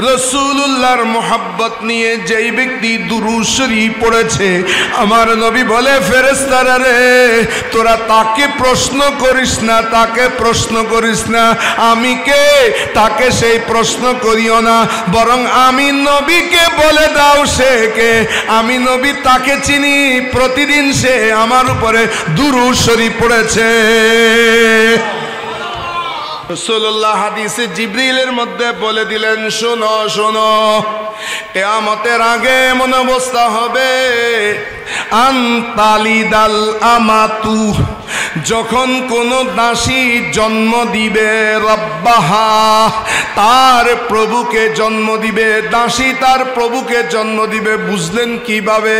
রাসূলুল্লাহর মোহাব্বত নিয়ে যেই ব্যক্তি দুরূদ শরীফ পড়েছে, আমার নবী বলে, ফেরেশতারা রে, তোরা তাকে প্রশ্ন করিস না, তাকে প্রশ্ন করিস না, আমি কে তাকে সেই প্রশ্ন করিও না, বরং আমি নবীকে বলে দাও সে কে। আমি নবী তাকে চিনি, প্রতিদিন সে আমার উপরে দুরূদ শরীফ পড়েছে। রাসূলুল্লাহ হাদিসে জিবরিলের মধ্যে বলে দিলেন, শোনো শোনো, কিয়ামতের আগে এমন অবস্থা হবে, আনতালিদাল আমাতু, যখন কোন দাসী জন্ম দিবে, রব্বাহা, তার প্রভুকে জন্ম দিবে। দাসী তার প্রভুকে জন্ম দিবে, বুঝলেন কিভাবে?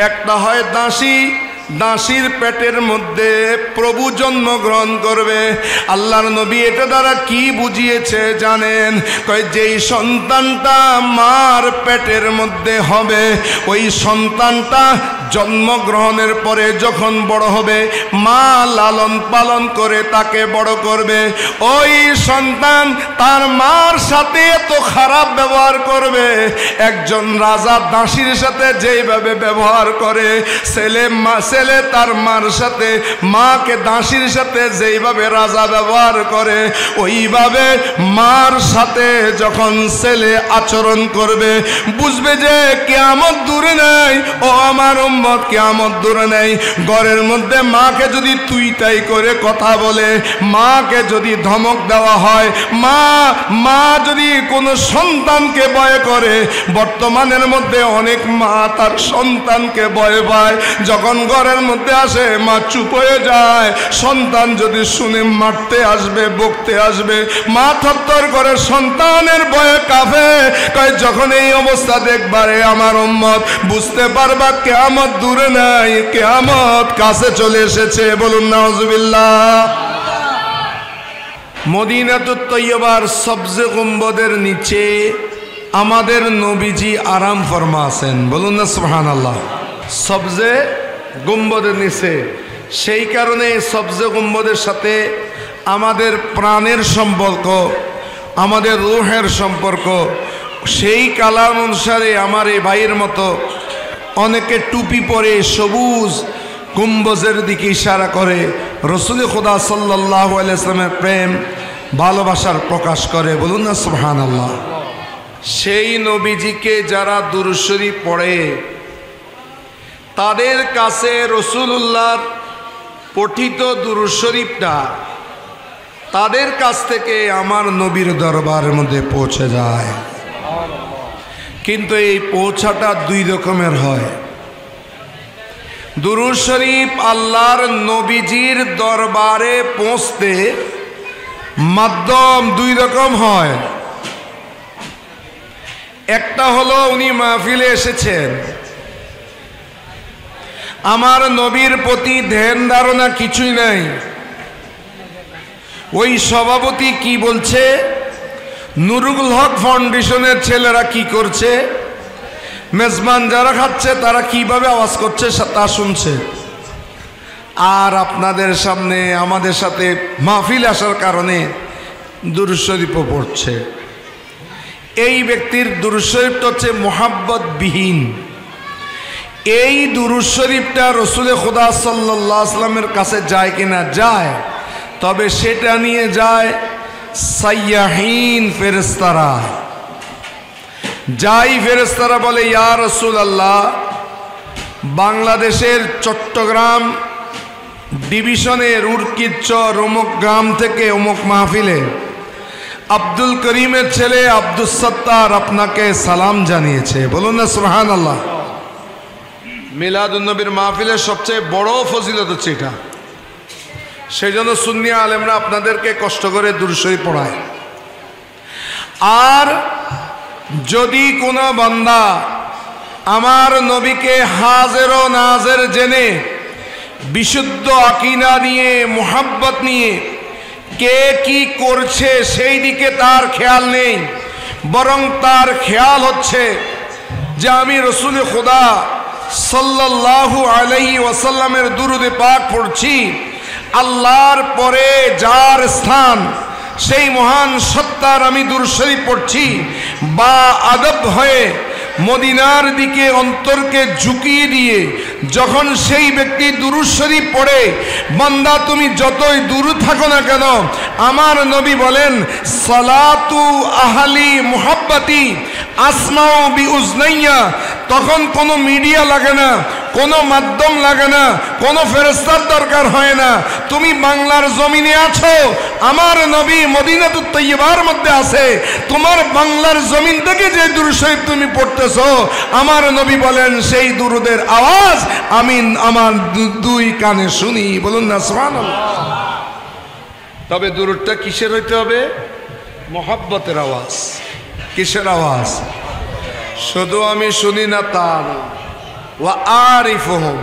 একটা হয় দাসী, দাসীর পেটের মধ্যে প্রভু জন্মগ্রহণ করবে। আল্লাহর নবী এটা দ্বারা কি বুঝিয়েছে জানেন? কয় যেই সন্তানটা মার পেটের মধ্যে হবে, ওই সন্তানটা জন্মগ্রহণের পরে যখন বড় হবে, মা লালন পালন করে তাকে বড় করবে। ওই সন্তান তার মার সাথে এত খারাপ ব্যবহার করবে, একজন রাজা দাসীর সাথে যেইভাবে ব্যবহার করে, ছেলে তার মার সাথে, মাকে দাসীর সাথে যেইভাবে রাজা ব্যবহার করে, ওইভাবে মার সাথে যখন ছেলে আচরণ করবে, বুঝবে যে কিয়ামত দূরে নেই। ও আমার উম্মত, কিয়ামত দূরে নেই। ঘরের মধ্যে মাকে যদি তুই তাই করে কথা বলে, মাকে যদি ধমক দেওয়া হয়, মা যদি কোনো সন্তানকে ভয় করে, বর্তমানের মধ্যে অনেক মা তার সন্তানকে ভয় পায়। যখন ঘরের মধ্যে আসে, মা চুপ হয়ে যায়। সন্তান যদি শুনে মারতে আসবে, বকতে আসবে, মা থরথর করে সন্তানের ভয়ে কাঁপে। কয় যখন এই অবস্থা দেখবারে আমার উম্মত, বুঝতে পারবা কিয়ামত দূরে নাই, কিয়ামত কাছে চলে এসেছে। বলুন নাউজুবিল্লাহ। মদিনাতুত তৈয়বার সবজে গুম্বদের নিচে আমাদের নবীজি আরাম ফরমা আছেন। বলুন না সুবহানাল্লাহ। সবজে গুম্বদের নিচে, সেই কারণে সবজে গুম্বদের সাথে আমাদের প্রাণের সম্পর্ক, আমাদের রূহের সম্পর্ক। সেই কালাম অনুসারে আমার এই ভাইয়ের মতো অনেকে টুপি পরে সবুজ গুম্বজের দিকে ইশারা করে, রসুল খুদা সাল্লাল্লাহু আলাইহি ওয়াসাল্লামের প্রেম ভালোবাসার প্রকাশ করে। বলুন না সুবহানাল্লাহ। সেই নবীজিকে যারা দুরূদ শরীফ পড়ে, তাদের কাছে রাসূলুল্লাহর পঠিত দুরূদ শরীফটা তাদের কাছ থেকে আমার নবীর দরবারের মধ্যে পৌঁছে যায়। কিন্তু এই পৌঁছাটা দুই রকমের হয়। দুরূদ শরীফ আল্লাহর নবীজির দরবারে পৌঁছতে মাধ্যম দুই রকম হয়। একটা হলো উনি মাহফিলে এসেছেন, আমার নবীর প্রতি ধ্যান ধারণা কিছুই নাই। ওই সভাপতি কি বলছে, নুরুল হক ফাউন্ডেশনের ছেলেরা কি করছে, মেজবান যারা খাচ্ছে তারা কিভাবে আওয়াজ করছে তা শুনছে, আর আপনাদের সামনে আমাদের সাথে মাহফিল আসার কারণে দুরূদ শরীফ পড়ছে। এই ব্যক্তির দুরূদ শরীফটা হচ্ছে মোহাব্বত বিহীন। এই দুরূদ শরীফটা রসুল খুদা সাল্লাল্লাহু আলাইহি ওয়াসাল্লামের কাছে যায় কিনা? যায়, তবে সেটা নিয়ে যায় সাইয়াহিন ফেরেশতারা। যাই ফেরেশতারা বলে, ইয়া রাসূলুল্লাহ, বাংলাদেশের চট্টগ্রাম ডিভিশনের উরকিচর অমুক গ্রাম থেকে অমুক মাহফিলে আব্দুল করিমের ছেলে আব্দুস সত্তার আপনাকে সালাম জানিয়েছে। বলুন না সুবহানাল্লাহ। মিলাদুন নবীর মাহফিলের সবচেয়ে বড় ফজিলত হচ্ছে এটা। সেই জন্য সুন্নি আলেমরা আপনাদেরকে কষ্ট করে দুরূদ শরীফ পড়ায়। আর যদি কোনো বান্দা আমার নবীকে হাজের ও নাজের জেনে বিশুদ্ধ আকীদা নিয়ে, মুহাব্বত নিয়ে কে কি করছে সেই দিকে তার খেয়াল নেই, বরং তার খেয়াল হচ্ছে যে আমি রসুল খুদা সাল্লাল্লাহু আলাইহি ওয়াসাল্লামের দুরুদে পাক পড়ছি, আল্লাহর পরে যার স্থান, সেই মহান সত্তার আমি দুরূদ শরীফ পড়ছি, বা আদব হয়ে মদিনার দিকে অন্তরকে ঝুঁকিয়ে দিয়ে যখন সেই ব্যক্তি দুরূদ শরীফ পড়ে, বান্দা তুমি যতই দূর থাকো না কেন, আমার নবী বলেন সালাতু আহলি মুহাব্বতি আসমাউ বিউজনাইয়া, তখন কোনো মিডিয়া লাগে না, কোনো মাধ্যম লাগে না, কোনো ফেরেশতার দরকার হয় না। তুমি বাংলার জমিনে আছো, আমার নবী মদিনাতুত তৈয়্যিবার মধ্যে আছে, তোমার বাংলার জমিন থেকে যে দুরূদ শরীফ তুমি পড়তেছো, আমার নবী বলেন সেই দুরুদের আওয়াজ আমি আমার দুই কানে শুনি। বলুন না সুবহানাল্লাহ। তবে দুরুদটা কিসের হইতে হবে? মহব্বতের আওয়াজ। কিসের আওয়াজ? শুধু আমি শুনি না তা না, ওয়া আরিফুহুম,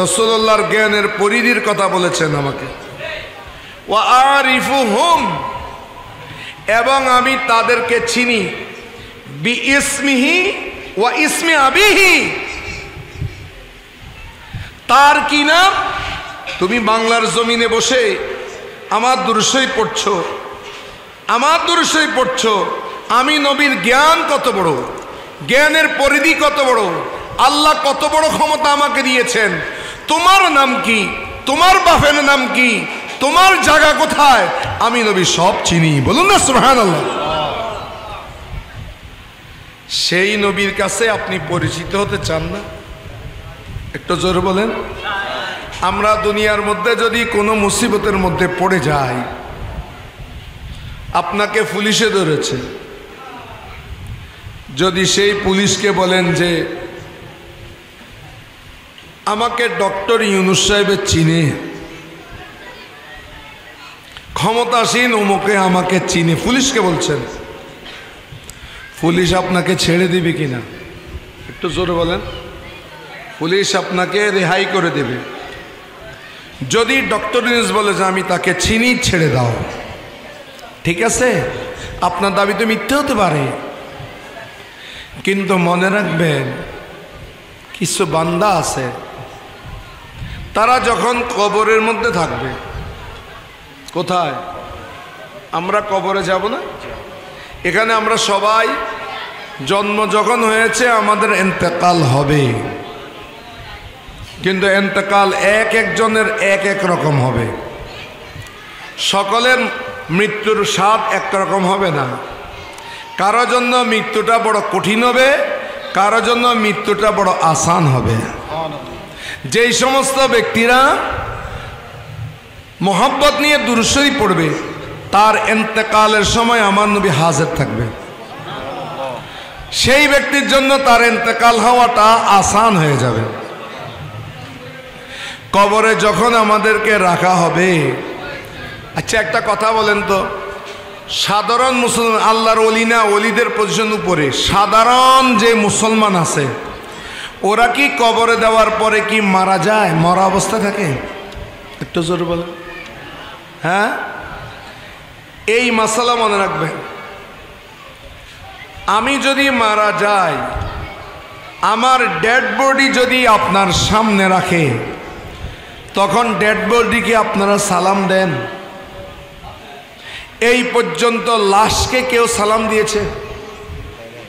রাসূলুল্লাহর জ্ঞানের পরিধির কথা বলেছেন আমাকে। ওয়া আরিফুহুম, এবং আমি তাদেরকে চিনি, বি ইসমিহি ওয়া ইসমি আবিহি, তার কি নাম? তুমি বাংলার জমিনে বসে আমার দুরূদ শরীফ পড়ছো, আমার দুরূদ শরীফ পড়ছো, আমি নবীর জ্ঞান কত বড়, জ্ঞানের পরিধি কত বড়, আল্লাহ কত বড় ক্ষমতা আমাকে দিয়েছেন। তোমার নাম কি, তোমার বাপের নাম কি, তোমার জায়গা কোথায়, আমি নবী সব চিনি। বলুন না সুবহানাল্লাহ। সেই নবীর কাছে আপনি পরিচিত হতে চান না? একটু জোরে বলেন। আমরা দুনিয়ার মধ্যে যদি কোনো মুসিবতের মধ্যে পড়ে যাই, আপনাকে পুলিশে ধরেছে, যদি সেই পুলিশকে বলেন যে আমাকে ডক্টর ইউনূস সাহেবের চিনে, ক্ষমতাসীন অমুকে আমাকে চিনে, পুলিশকে বলছেন, পুলিশ আপনাকে ছেড়ে দিবে কিনা? একটু জোরে বলেন। পুলিশ আপনাকে রেহাই করে দেবে যদি ডক্টর ইউনূস বলে যে আমি তাকে চিনি, ছেড়ে দাও। ঠিক আছে, আপনার দাবি তো মিথ্যে হতে পারে, কিন্তু মনে রাখবেন কিছু বান্দা আছে, তারা যখন কবরের মধ্যে থাকবে, কোথায়? আমরা কবরে যাব না? এখানে আমরা সবাই জন্ম যখন হয়েছে আমাদের ইন্তেকাল হবে, কিন্তু ইন্তেকাল এক একজনের এক এক রকম হবে। সকলের মৃত্যুর স্বাদ এক রকম হবে না। কারো জন্য মৃত্যুটা বড় কঠিন হবে, কারো জন্য মৃত্যুটা বড় আসান হবে। যেই সমস্ত ব্যক্তিরা মোহাব্বত নিয়ে দুরূদ শরীফ পড়বে, তার ইন্তেকালের সময় আমার নবী হাজির থাকবে। সেই ব্যক্তির জন্য তার ইন্তেকাল হওয়াটা আসান হয়ে যাবে। কবরে যখন আমাদেরকে রাখা হবে, আচ্ছা একটা কথা বলেন তো, সাধারণ মুসলমান, আল্লাহর ওলি না, ওলিদের পজিশন উপরে, সাধারণ যে মুসলমান আছে, ওরা কি কবরে দেওয়ার পরে কি মারা যায়, মরা অবস্থা থাকে? একটু জোরে বলেন। হ্যাঁ, এই মাসালা মনে রাখবেন। আমি যদি মারা যাই, আমার ডেড বডি যদি আপনার সামনে রাখে, তখন ডেড বডিকে আপনারা সালাম দেন? এই পর্যন্ত লাশকে কেউ সালাম দিয়েছে?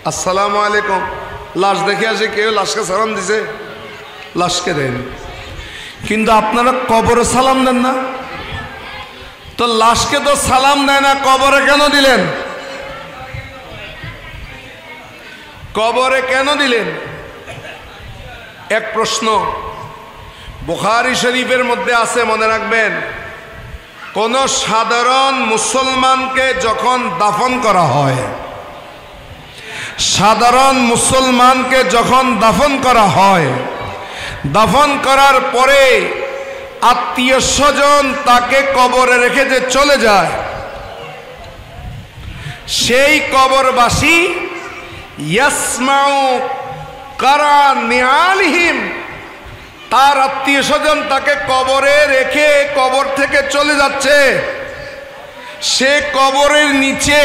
আসসালামু আলাইকুম, লাশ দেখে আসে কেউ লাশকে সালাম দিছে? লাশকে দেন। কিন্তু আপনারা কবরে সালাম দেন না, তো লাশকে তো সালাম দেয় না, কবরে কেন দিলেন? কবরে কেন দিলেন? এক প্রশ্ন। বুখারী শরীফের মধ্যে আছে, মনে রাখবেন, কোন সাধারণ মুসলমানকে যখন দাফন করা হয়, সাধারণ মুসলমানকে যখন দাফন করা হয়, দাফন করার পরে আত্মীয় স্বজন তাকে কবরে রেখে যে চলে যায়, সেই কবরবাসী ইয়াসমাউ কারা নিআলিহিম, তার আত্মীয় স্বজন তাকে কবরে রেখে কবর থেকে চলে যাচ্ছে, সে কবরের নিচে,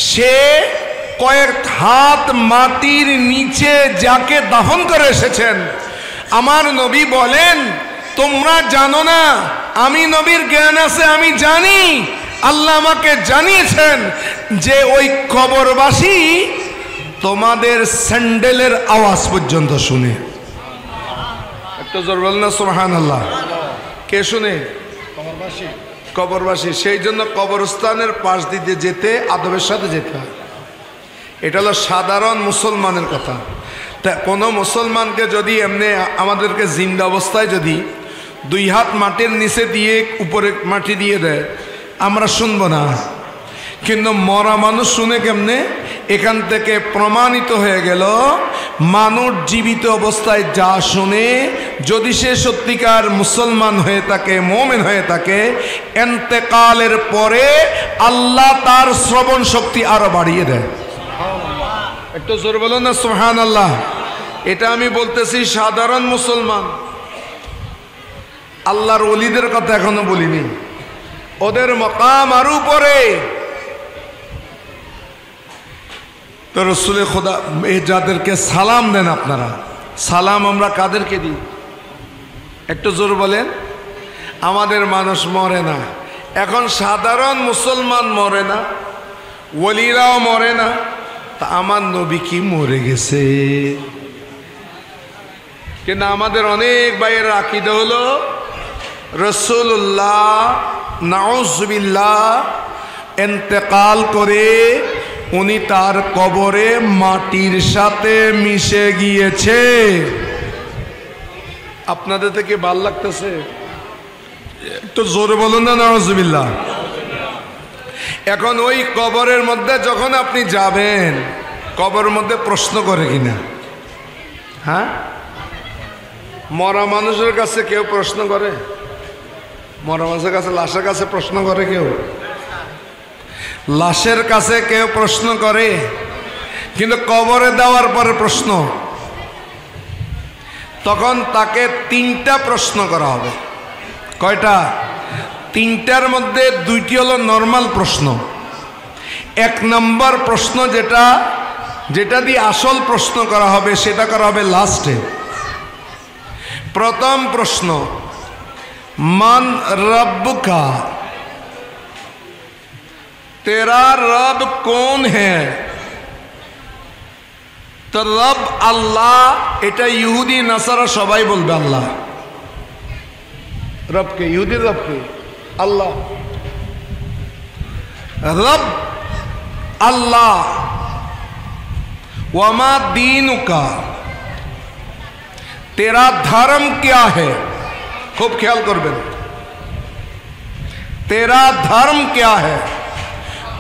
সে কয়েক হাত মাটির নিচে যাকে দাফন করে এসেছেন, আমার নবী বলেন তোমরা জানো না, আমি নবীর জ্ঞান আছে, আমি জানি আল্লাহ আমাকে জানিয়েছেন যে ওই কবরবাসী তোমাদের স্যান্ডেলের আওয়াজ পর্যন্ত শুনে। একটু জোর বল না সুবহানাল্লাহ। কে শুনে? কবরবাসী। সেই জন্য কবরস্থানের পাশ দিয়ে যেতে আদবের সাথে যেতে হয়। এটা হলো সাধারণ মুসলমানের কথা। তা কোনো মুসলমানকে যদি এমনি আমাদেরকে জিন্দা অবস্থায় যদি 2 হাত মাটির নিচে দিয়ে উপরে মাটি দিয়ে দেয় আমরা শুনবো না, কিন্তু মরা মানুষ শুনে কেমনে? এখান থেকে প্রমাণিত হয়ে গেল মানুষ জীবিত অবস্থায় যা শুনে, যদি সে সত্যিকার মুসলমান হয়ে থাকে, মুমিন হয়ে থাকে, ইন্তেকালের পরে আল্লাহ তার শ্রবণ শক্তি আরো বাড়িয়ে দেয়। একটু জোর বলো না সুবহানাল্লাহ। এটা আমি বলতেছি সাধারণ মুসলমান, আল্লাহর ওলিদের কথা এখনো বলিনি। ওদের মাকাম আরো উপরে। তো রসুলে খোদা যাদেরকে সালাম দেন আপনারা, সালাম আমরা কাদেরকে দিই? একটু জোর বলেন। আমাদের মানুষ মরে না, এখন সাধারণ মুসলমান মরে না, ওলিরাও মরে না, তা আমার নবী কি মরে গেছে? কিন্তু আমাদের অনেক ভাইয়ের আকীদা হলো রাসূলুল্লাহ নাউযুবিল্লাহ ইন্তেকাল করে উনি তার কবরে মাটির সাথে মিশে গিয়েছে। আপনাদের থেকে ভাল লাগতেছে? একটু জোরে বলুন না নাউযুবিল্লাহ। এখন ওই কবরের মধ্যে যখন আপনি যাবেন, কবরের মধ্যে প্রশ্ন করে কিনা? হ্যাঁ, মরা মানুষের কাছে কেউ প্রশ্ন করে? মরা মানুষের কাছে, লাশের কাছে প্রশ্ন করে কেউ? লাশের কাছে কেউ প্রশ্ন করে, কিন্তু কবরে দেওয়ার পরে প্রশ্ন, তখন তাকে 3টা প্রশ্ন করা হবে। কয়টা? 3টার মধ্যে 2টি হলো নর্মাল প্রশ্ন। 1 নম্বর প্রশ্ন যেটা দিয়ে আসল প্রশ্ন করা হবে সেটা করা হবে লাস্টে। প্রথম প্রশ্ন, মান রব্বুকা, तेरा रब कौन है? तो रब আল্লাহ, এটা ইহুদি নাসারা সবাই বলবে আল্লাহ। রবকে, ইহুদি রবকে আল্লাহ, रब अल्लाह। वमा दीनुका, तेरा धर्म क्या है? खूब ख्याल करबेन, तेरा धर्म क्या है,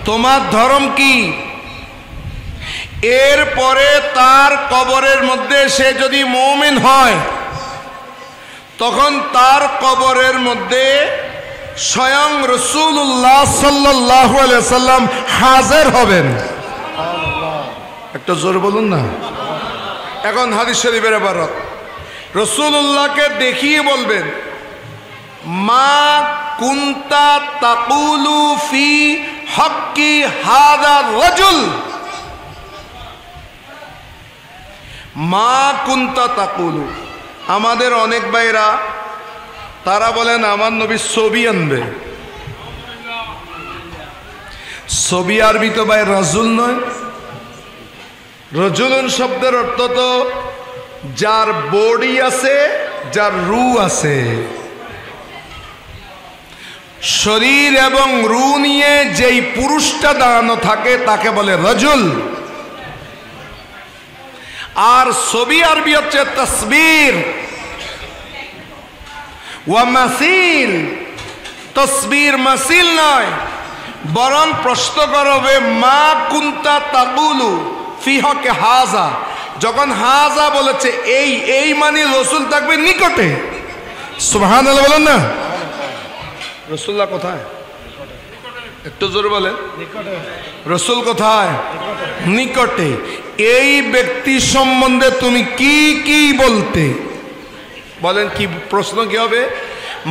তোমার ধর্ম কি? এরপরে তার কবরের মধ্যে সে যদি মুমিন হয় তখন তার কবরের মধ্যে স্বয়ং রাসূলুল্লাহ সাল্লাল্লাহু আলাইহি সাল্লাম হাজির হবেন। একটা জোরে বলুন না। এখন হাদিস শরীফের ইবারত, রাসূলুল্লাহকে দেখিয়ে বলবেন, মা কুনতা তাকুলু ফি হক্কি হাদা রাজুল, মা কুনতা তাকুলু। আমাদের অনেক ভাইরা তারা বলেন আমার নবী ছবি আনবে। ছবি আরবি তো ভাই রাজুল নয়। রাজুলুন শব্দের অর্থ তো যার বডি আছে, যার রু আছে। শরীর এবং রু নিয়ে যেই পুরুষটা দাঁড়ানো থাকে তাকে বলে রাজুল। আর ছবি আরবি হচ্ছে তসবির ওয়া মাসিল। তসবির মাসিল নয়, বরং প্রশ্ন করবে মা কুনতা তাকুলু ফি হকে হাজা। যখন হাজা বলেছে এই মানে রাসূল থাকবে নিকটে। সুবহানাল্লাহ বলেন না। রাসূলুল্লাহ কোথায়? একটু জোরে বলেন। রাসূল কোথায়? নিকটে। এই ব্যক্তি সম্বন্ধে তুমি কি কি বলতে? বলেন কি প্রশ্ন কি হবে?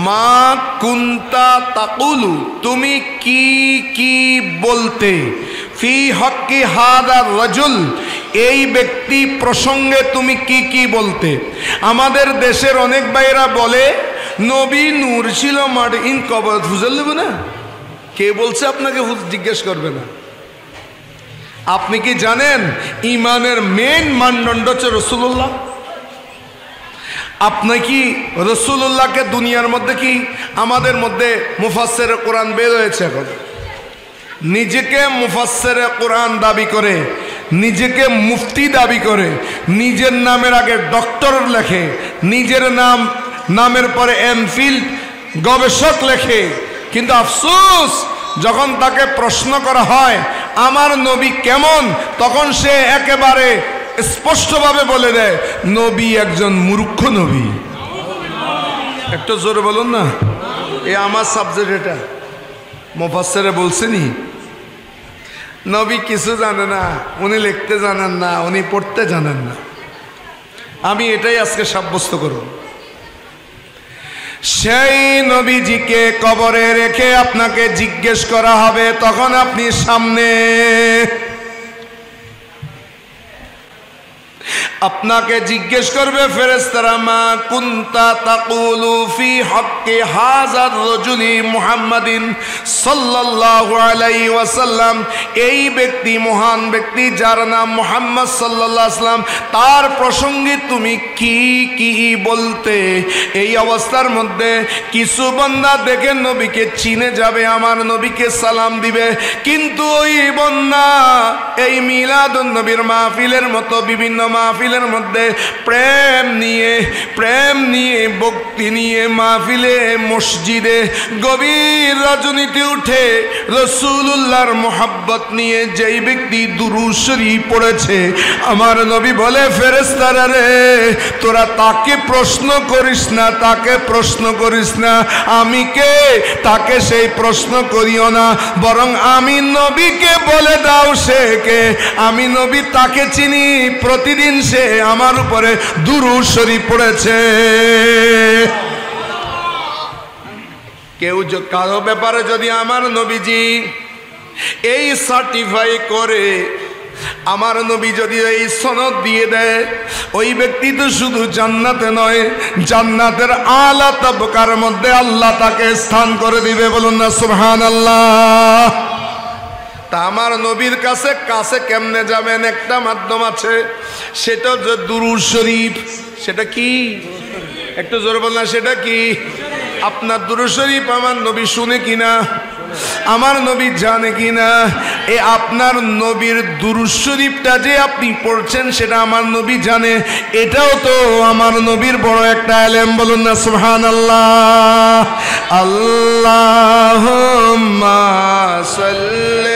মা কুনতা তাকুলু, তুমি কি কি বলতে ফি হক্কি হাদা রাজুল, এই ব্যক্তি প্রসঙ্গে তুমি কি কি বলতে? আমাদের দেশের অনেক ভাইরা বলে নবী নূর ছিল মাটি ইন কবর, বুঝে নেব না? কে বলছে আপনাকে জিজ্ঞেস করবে না? আপনি কি জানেন ইমানের মেন মানদণ্ড হচ্ছে রাসূলুল্লাহ? আপনি কি রাসূলুল্লাহকে দুনিয়ার মধ্যে কি আমাদের মধ্যে মুফাসসিরে কোরআন বের হয়েছে, এখন নিজেকে মুফাসসিরে কোরআন দাবি করে, নিজেকে মুফতি দাবি করে, নিজের নামের আগে ডক্টর লেখে, নিজের নামের পরে এমফিল গবেষক লেখে, কিন্তু আফসোস যখন তাকে প্রশ্ন করা হয় আমার নবী কেমন, তখন সে একেবারে স্পষ্টভাবে বলে দেয় নবী একজন মূর্খ নবী। একটু জোরে বলুন না, এ আমার সাবজেক্ট, এটা মুফাসসিরে বলছেনি। নবী কিছু জানে না, উনি লিখতে জানেন না, উনি পড়তে জানেন না। আমি এটাই আজকে সাব্যস্ত করব। সেই নবীজিকে কবরে রেখে আপনাকে জিজ্ঞেস করা হবে, তখন আপনি সামনে আপনাকে জিজ্ঞেস করবে ফেরেশতারা, মা কুনতা তাকুলু ফি হক্কি হাযার রাজুলি মুহাম্মাদিন সাল্লাল্লাহু আলাইহি ওয়াসাল্লাম, এই ব্যক্তি মহান ব্যক্তি যার নাম মুহাম্মদ সাল্লাল্লাহু আলাইহি ওয়াসাল্লাম, তার প্রসঙ্গে তুমি কি কি বলতে। এই অবস্থার মধ্যে কিছু বান্দা দেখে নবীকে চিনে যাবে, আমার নবীকে সালাম দিবে, কিন্তু ওই বান্দা এই মিলাদুন নবীর মাহফিলের মতো বিভিন্ন মাহফিলের মধ্যে প্রেম নিয়ে ভক্তি নিয়ে মাহফিলে মসজিদে গভীর রজনীতে উঠে রাসূলুল্লাহর মোহাব্বত নিয়ে যেই ব্যক্তি দুরূদ শরীফ পড়েছে, আমার নবী বলে ফেরেশতারা রে তোরা তাকে প্রশ্ন করিস না, তাকে প্রশ্ন করিস না, আমি কে তাকে সেই প্রশ্ন করিও না, বরং আমি নবীকে বলে দাও সে কে, আমি নবী তাকে চিনি, প্রতিদিন সে আমার উপরে দুরূদ শরীফ পড়েছে। কেউ কারো ব্যাপারে যদি আমার নবীজি এই সার্টিফাই করে, আমার নবী যদি এই সনদ দিয়ে দেয়, ওই ব্যক্তি তো শুধু জান্নাতে নয়, জান্নাতের আলা তাবকার মধ্যে আল্লাহ তাকে স্থান করে দিবে। বলুন না সুবহানাল্লাহ। তা আমার নবীর কাছে কেমনে যাবেন? একটা মাধ্যম আছে, সেটা হচ্ছে দুরূদ শরীফ। সেটা কি? একটু জোরে বলনা, সেটা কি? আপনার দুরূদ শরীফ আমার নবী শুনে কিনা, আমার নবী জানে কিনা? আপনার নবীর দুরূদ শরীফটা যে আপনি পড়ছেন সেটা আমার নবী জানে, এটাও তো আমার নবীর বড় একটা ইলম। বলুন না সুবহানাল্লাহ। আল্লাহুম্মা সাল্লি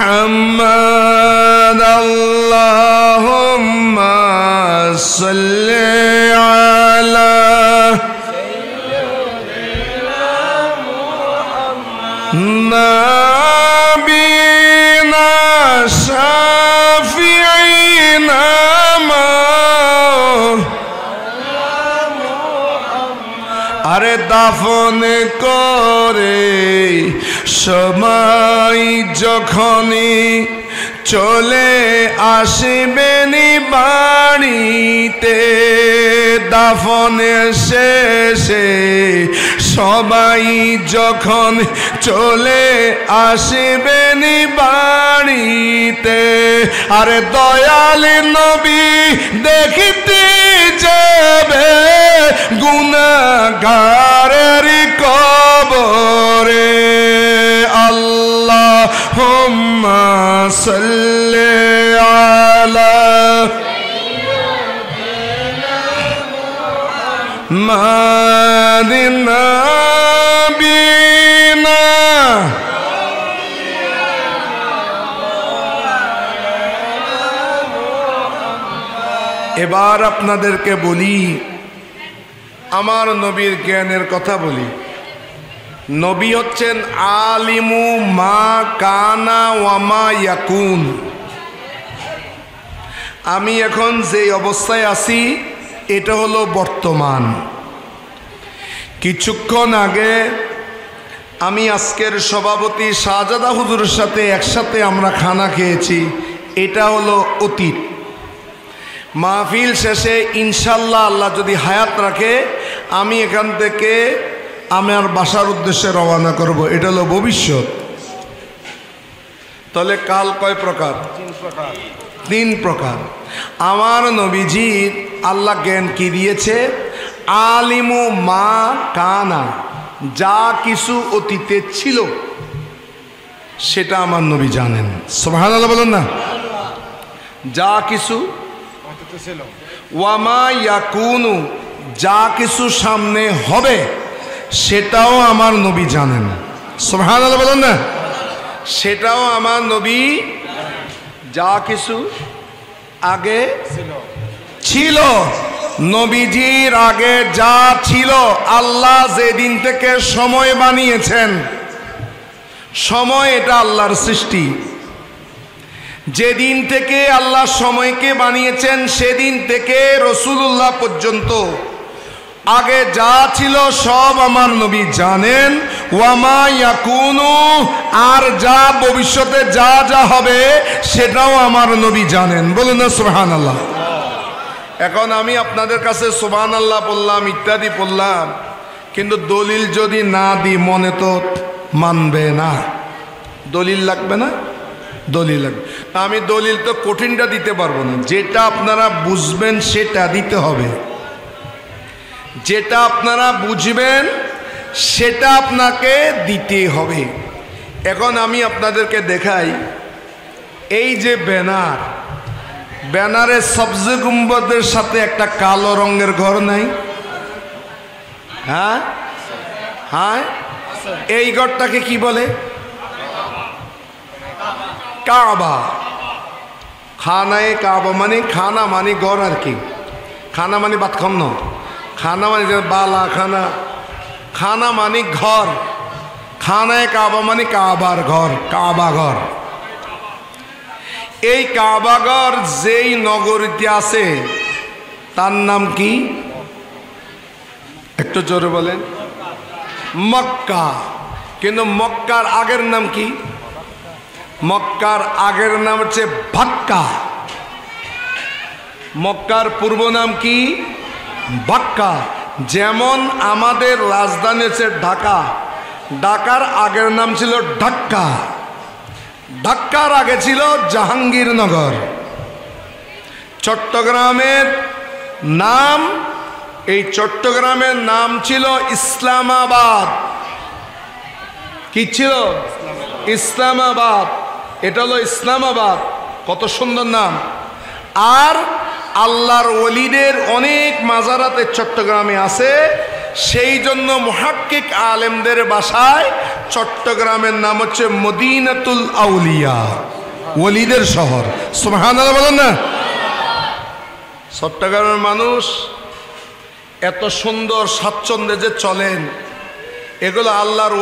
محمد اللهم صل على نبينا شافعنا আরে দাফন করে সময় যখনই চলে আসবেন বাড়িতে, দাফনের শেষে সবাই যখন চলে আসবেন বাড়িতে, আরে দয়াল নবী দেখিতে যাবে গুনাহগারের কবরে। আল্লাহুম্মা সাল্লি আলা মাদিনা বিনা। এবার আপনাদেরকে বলি, আমার নবীর জ্ঞানের কথা বলি। নবী হচ্ছেন আলিমু মা কানা ওয়ামা ইয়াকুন। আমি এখন যে অবস্থায় আছি এটা হলো বর্তমান। কিছুক্ষণ আগে আমি আজকের সভাপতি শাহজাদা হুজুরের সাথে একসাথে আমরা খানা খেয়েছি, এটা হলো অতীত। মাহফিল শেষে ইনশাল্লাহ আল্লাহ যদি হায়াত রাখে আমি এখান থেকে আমার বাসার উদ্দেশ্যে রওনা করব, এটা হলো ভবিষ্যৎ। তাহলে কাল কয় প্রকার? তিন প্রকার। আমার নবীজির আল্লাহ জ্ঞান কি দিয়েছে? আলিমু মা কানা, যা কিছু অতীতে ছিল সেটা আমার নবী জানেন। সুবহানাল্লাহ বলেন না? যা কিছু ছিল। ওয়ামা ইয়াকুনু, যা কিছু সামনে হবে সেটাও আমার নবী জানেন। সুবহানাল্লাহ বলেন না? সেটাও আমার নবী, যা কিছু আগে ছিল, নবীজির আগে যা ছিল, আল্লাহ যেদিন থেকে সময় বানিয়েছেন, সময় এটা আল্লাহর সৃষ্টি, যেদিন থেকে আল্লাহ সময়কে বানিয়েছেন সেদিন থেকে রাসূলুল্লাহ পর্যন্ত আগে যা ছিল সব আমার নবী জানেন। ওয়ামা ইয়াকুনু, আর যা ভবিষ্যতে যা যা হবে সেটাও আমার নবী জানেন। বলুন না সুবহানাল্লাহ। এখন আমি আপনাদের কাছে সুবহানাল্লাহ বললাম, ইত্যাদি বললাম, কিন্তু দলিল যদি না দিই মনে তো মানবে না। দলিল লাগবে না? দলিল লাগবে। আমি দলিল তো কঠিনটা দিতে পারবো না, যেটা আপনারা বুঝবেন সেটা দিতে হবে, যেটা আপনারা বুঝবেন সেটা আপনাকে দিতে হবে। এখন আমি আপনাদেরকে দেখাই, এই যে ব্যানার, ব্যানারে সবজে গুম্বদের সাথে একটা কালো রঙের ঘর নাই? হ্যাঁ হ্যাঁ, এই ঘরটাকে কি বলে? কাবা। খানায় কাবা মানে খানা মানে ঘর আর কি। খানা মানে বাতখান ন, খানা মানে বালা খানা, খানা মানে ঘর, খানায় কাবা মানে কাবার ঘর, কাবা ঘর। এই কাবা ঘর যেই নগরীতে আছে তার নাম কি? একটু জোরে বলেন। মক্কা। কিন্তু মক্কার আগের নাম কি? মক্কার আগের নাম হচ্ছে ভাক্কা। মক্কার পূর্ব নাম কি? বাক্কা। যেমন আমাদের রাজধানী হচ্ছে ঢাকা, ঢাকার আগের নাম ছিল ঢাক্কা, ঢাক্কার আগে ছিল জাহাঙ্গীরনগর। চট্টগ্রামের নাম, এই চট্টগ্রামের নাম ছিল ইসলামাবাদ। কি ছিল? ইসলামাবাদ। এটা হলো ইসলামাবাদ, কত সুন্দর নাম। আর আল্লাহর ওলিদের অনেক মাজারাতে চট্টগ্রামে আছে, সেই জন্য মুহাক্কিক আলেমদের ভাষায় চট্টগ্রামের নাম হচ্ছে মদিনাতুল আউলিয়া, ওলিদের শহর। সুবহানাল্লাহ বলেন না? চট্টগ্রামের মানুষ এত সুন্দর স্বাচ্ছন্দ্যে যে চলেন, এগুলো আল্লাহর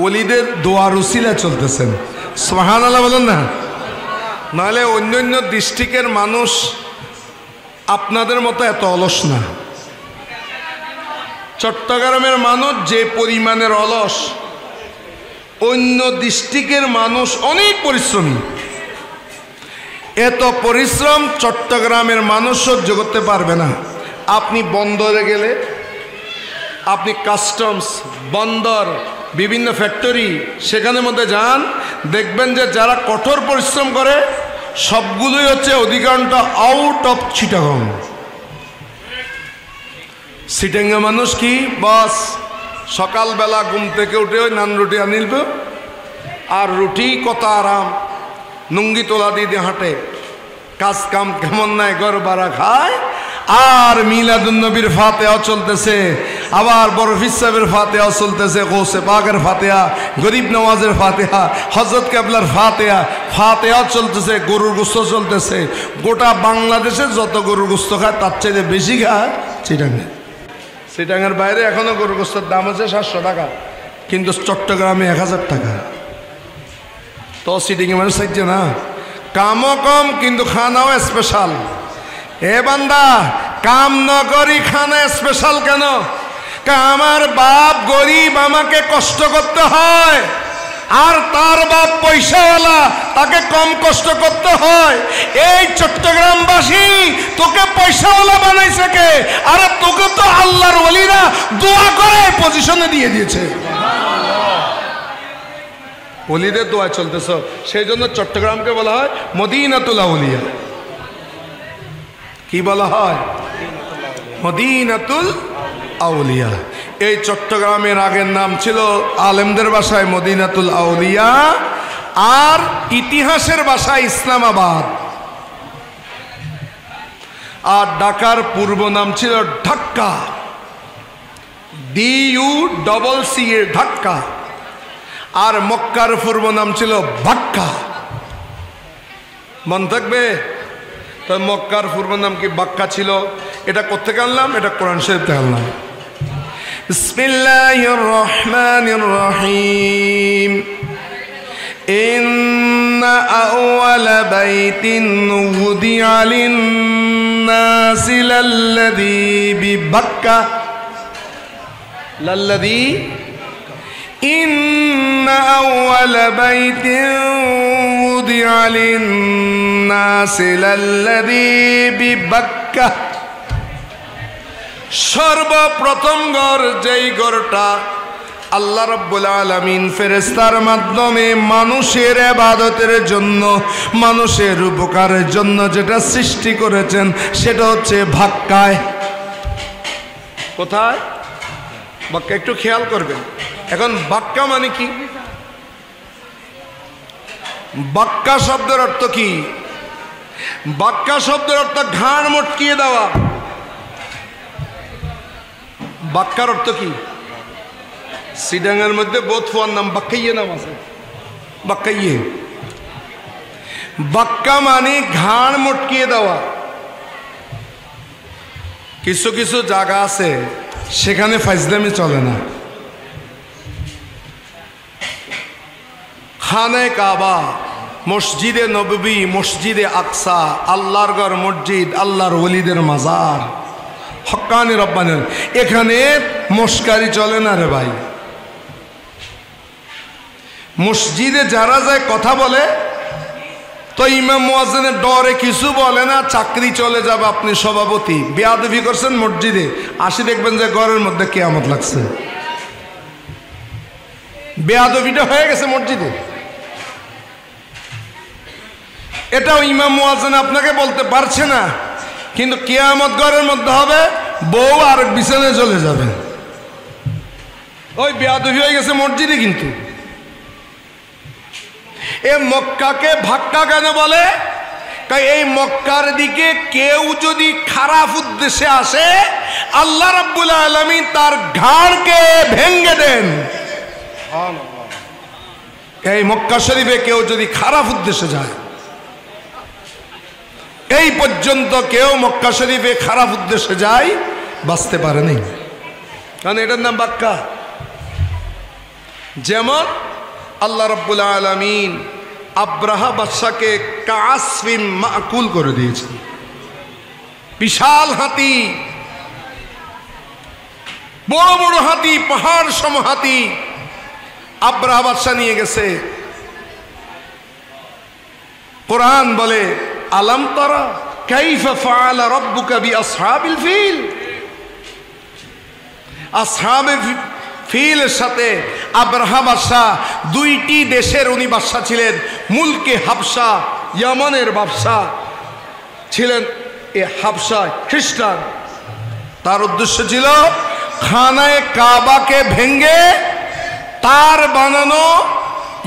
ওলিদের দোয়ার উসিলা চলতেছেন। সুবহানাল্লাহ বলেন না? নাহলে অন্যান্য ডিস্ট্রিক্টের মানুষ আপনাদের মতো এত অলস না। চট্টগ্রামের মানুষ যে পরিমাণের অলস, অন্য ডিস্ট্রিক্টের মানুষ অনেক পরিশ্রমী। এত পরিশ্রম চট্টগ্রামের মানুষ সহ্য করতে পারবে না। আপনি বন্দরে গেলে, আপনি কাস্টমস, বন্দর, বিভিন্ন ফ্যাক্টরি, সেখানের মধ্যে যান, দেখবেন যে যারা কঠোর পরিশ্রম করে সবগুলোই হচ্ছে অধিকাংশ আউট অফ চিটাগং। চিটাঙ্গা মানুষ কি বাস সকালবেলা ঘুম থেকে উঠে ওই নান রুটি আনিলব, আর রুটি কত আরাম, নুঙ্গি তোলা দিয়ে হাঁটে, কাজ কাম কেমন নাই, ঘর ভাড়া খায়। আর মিলাদুন্নবীর ফাতেহা চলতেছে, আবার বরফিস সাহেবের ফাতেহা চলতেছে, গৌসে পাকের ফাতেহা, গরিব নওয়াজের ফাতেহা, হযরত কেবলার ফাতেহা, ফাতেহা চলতেছে, গরুর গোস্ত চলতেছে। গোটা বাংলাদেশে যত গরুর গোস্ত খায় তার চাইতে বেশি খায় চিটাঙ্গে। চিটাঙ্গের বাইরে এখনো গরুর গোস্তের দাম আছে 700 টাকা, কিন্তু চট্টগ্রামে 1000 টাকা। তো চিটিংয়ে মানুষ চাইছে না, কামও কম কিন্তু খানাও স্পেশাল। এ বান্দা, কাম নগরী খানা স্পেশাল কেন? আমার বাপ গরিব, আমাকে কষ্ট করতে হয়, আর তার বাপ পয়সাওয়ালা, তাকে কম কষ্ট করতে হয়। এই চট্টগ্রামবাসী তোকে পয়সাওয়ালা বানাইছে কে? আরে তোকে তো আল্লাহর ওলিরা দোয়া করে পজিশনে দিয়ে দিয়েছে। ওলিদের দোয়া চলতেছ, সেই জন্য চট্টগ্রামকে বলা হয় মদিনাতুল আউলিয়া। কি বলা হয়? মদিনাতুল আউলিয়া। এই চট্টগ্রামের আগের নাম ছিল আলেমদের ভাষায় মদিনাতুল আউলিয়া, আর ইতিহাসের ভাষায় ইসলামাবাদ। আর ঢাকার পূর্ব নাম ছিল ঢাক্কা, DUCC এর ঢাক্কা। আর মক্কার পূর্ব নাম ছিল বাক্কা। মন থাকবে? তো মক্কার পূর্ব নাম কি বাক্কা ছিল? এটা কোত্থেকে আনলাম? এটা কোরআন শরীফ থেকে আনলাম। বিসমিল্লাহির রহমানির রহিম। ইন্না আউওয়ালা বাইতিন উদিআ লিন-নাসি লাল্লাযী বিবাক্কা লাল্লাযী ইন্না আউওয়ালা বাইতিন উদিআ লিন-নাসি লাল্লাযী বিবাক্কা। সর্বপ্রথম ঘর, যেই ঘরটা আল্লাহ রাব্বুল আলামিন ফেরেশতার মাধ্যমে মানুষের ইবাদতের জন্য, মানুষের উপকারের জন্য যেটা সৃষ্টি করেছেন, সেটা হচ্ছে বাক্কায়। কোথায়? বাক্কা। একটু খেয়াল করবেন। এখন বাক্কা মানে কি? বাক্কা শব্দের অর্থ কি? বাক্কা শব্দের অর্থ ঘাড় মটকিয়ে দেওয়া। বাক্কার অর্থ কি? সিডাঙ্গার মধ্যে বোধফুয়ার নাম বাক্কাইয়ে নাম আছে, বাক্কাইয়ে। বাক্কা মানে ঘাড় মটকিয়ে দেওয়া। কিছু কিছু জায়গা আছে সেখানে ফাইজলামি চলে না। খানে কাবা, মসজিদে নববী, মসজিদে আকসা, আল্লাহর ঘর, মসজিদ, আল্লাহর ওলিদের মাজার, হক্কানি রব্বানি, এখানে মস্কারি চলে না রে ভাই। মসজিদে যারা যায় কথা বলে তো ইমাম মুয়াজ্জিনের ডরে কিছু বলে না, চাকরি চলে যাবে, আপনি সভাপতি, বেয়াদবি করছেন মসজিদে, আসি দেখবেন যে ঘরের মধ্যে কিয়ামত লাগছে। বেয়াদবিটা হয়ে গেছে মসজিদে। এটাও ইমাম মুয়াজ্জিন আপনাকে বলতে পারছে না, কিন্তু কিয়ামত ঘরের মধ্যে হবে, বউ আর বিছানায় চলে যাবে। ওই বেয়াদবি হয়ে গেছে মসজিদে। কিন্তু এ মক্কাকে ভাক্কা কেন বলে? তাই এই মক্কার দিকে কেউ যদি খারাপ উদ্দেশ্যে আসে, আল্লাহ রাব্বুল আলামিন তার ঘাড়কে ভেঙে দেন। এই মক্কা শরীফে কেউ যদি খারাপ উদ্দেশ্যে যায়, এই পর্যন্ত কেউ মক্কা শরীফে খারাপ উদ্দেশ্যে যায় বাঁচতে পারেনি, কারণ এটার নাম বাক্কা। যেমন আল্লাহ রাব্বুল আলামিন আব্রাহা বাদশাকে কাসফিন মাকুল করে দিয়েছেন। বিশাল হাতি, বড় বড় হাতি, পাহাড় সম হাতি আব্রাহা বাদশা নিয়ে গেছে। কোরআন বলে, আলাম তারা কাইফা ফাআলা রাব্বুকা বিআসহাবিল ফিল। আসহাবে ফিলের সাথে আব্রাহা বাদশাহ, দুইটি দেশের উনি বাদশা ছিলেন। মুলকে হাবশা, ইয়ামানের বাদশা ছিলেন এ হাবশা খ্রিস্টান। তার উদ্দেশ্য ছিল খানায়ে কাবাকে ভেঙ্গে তার বানানো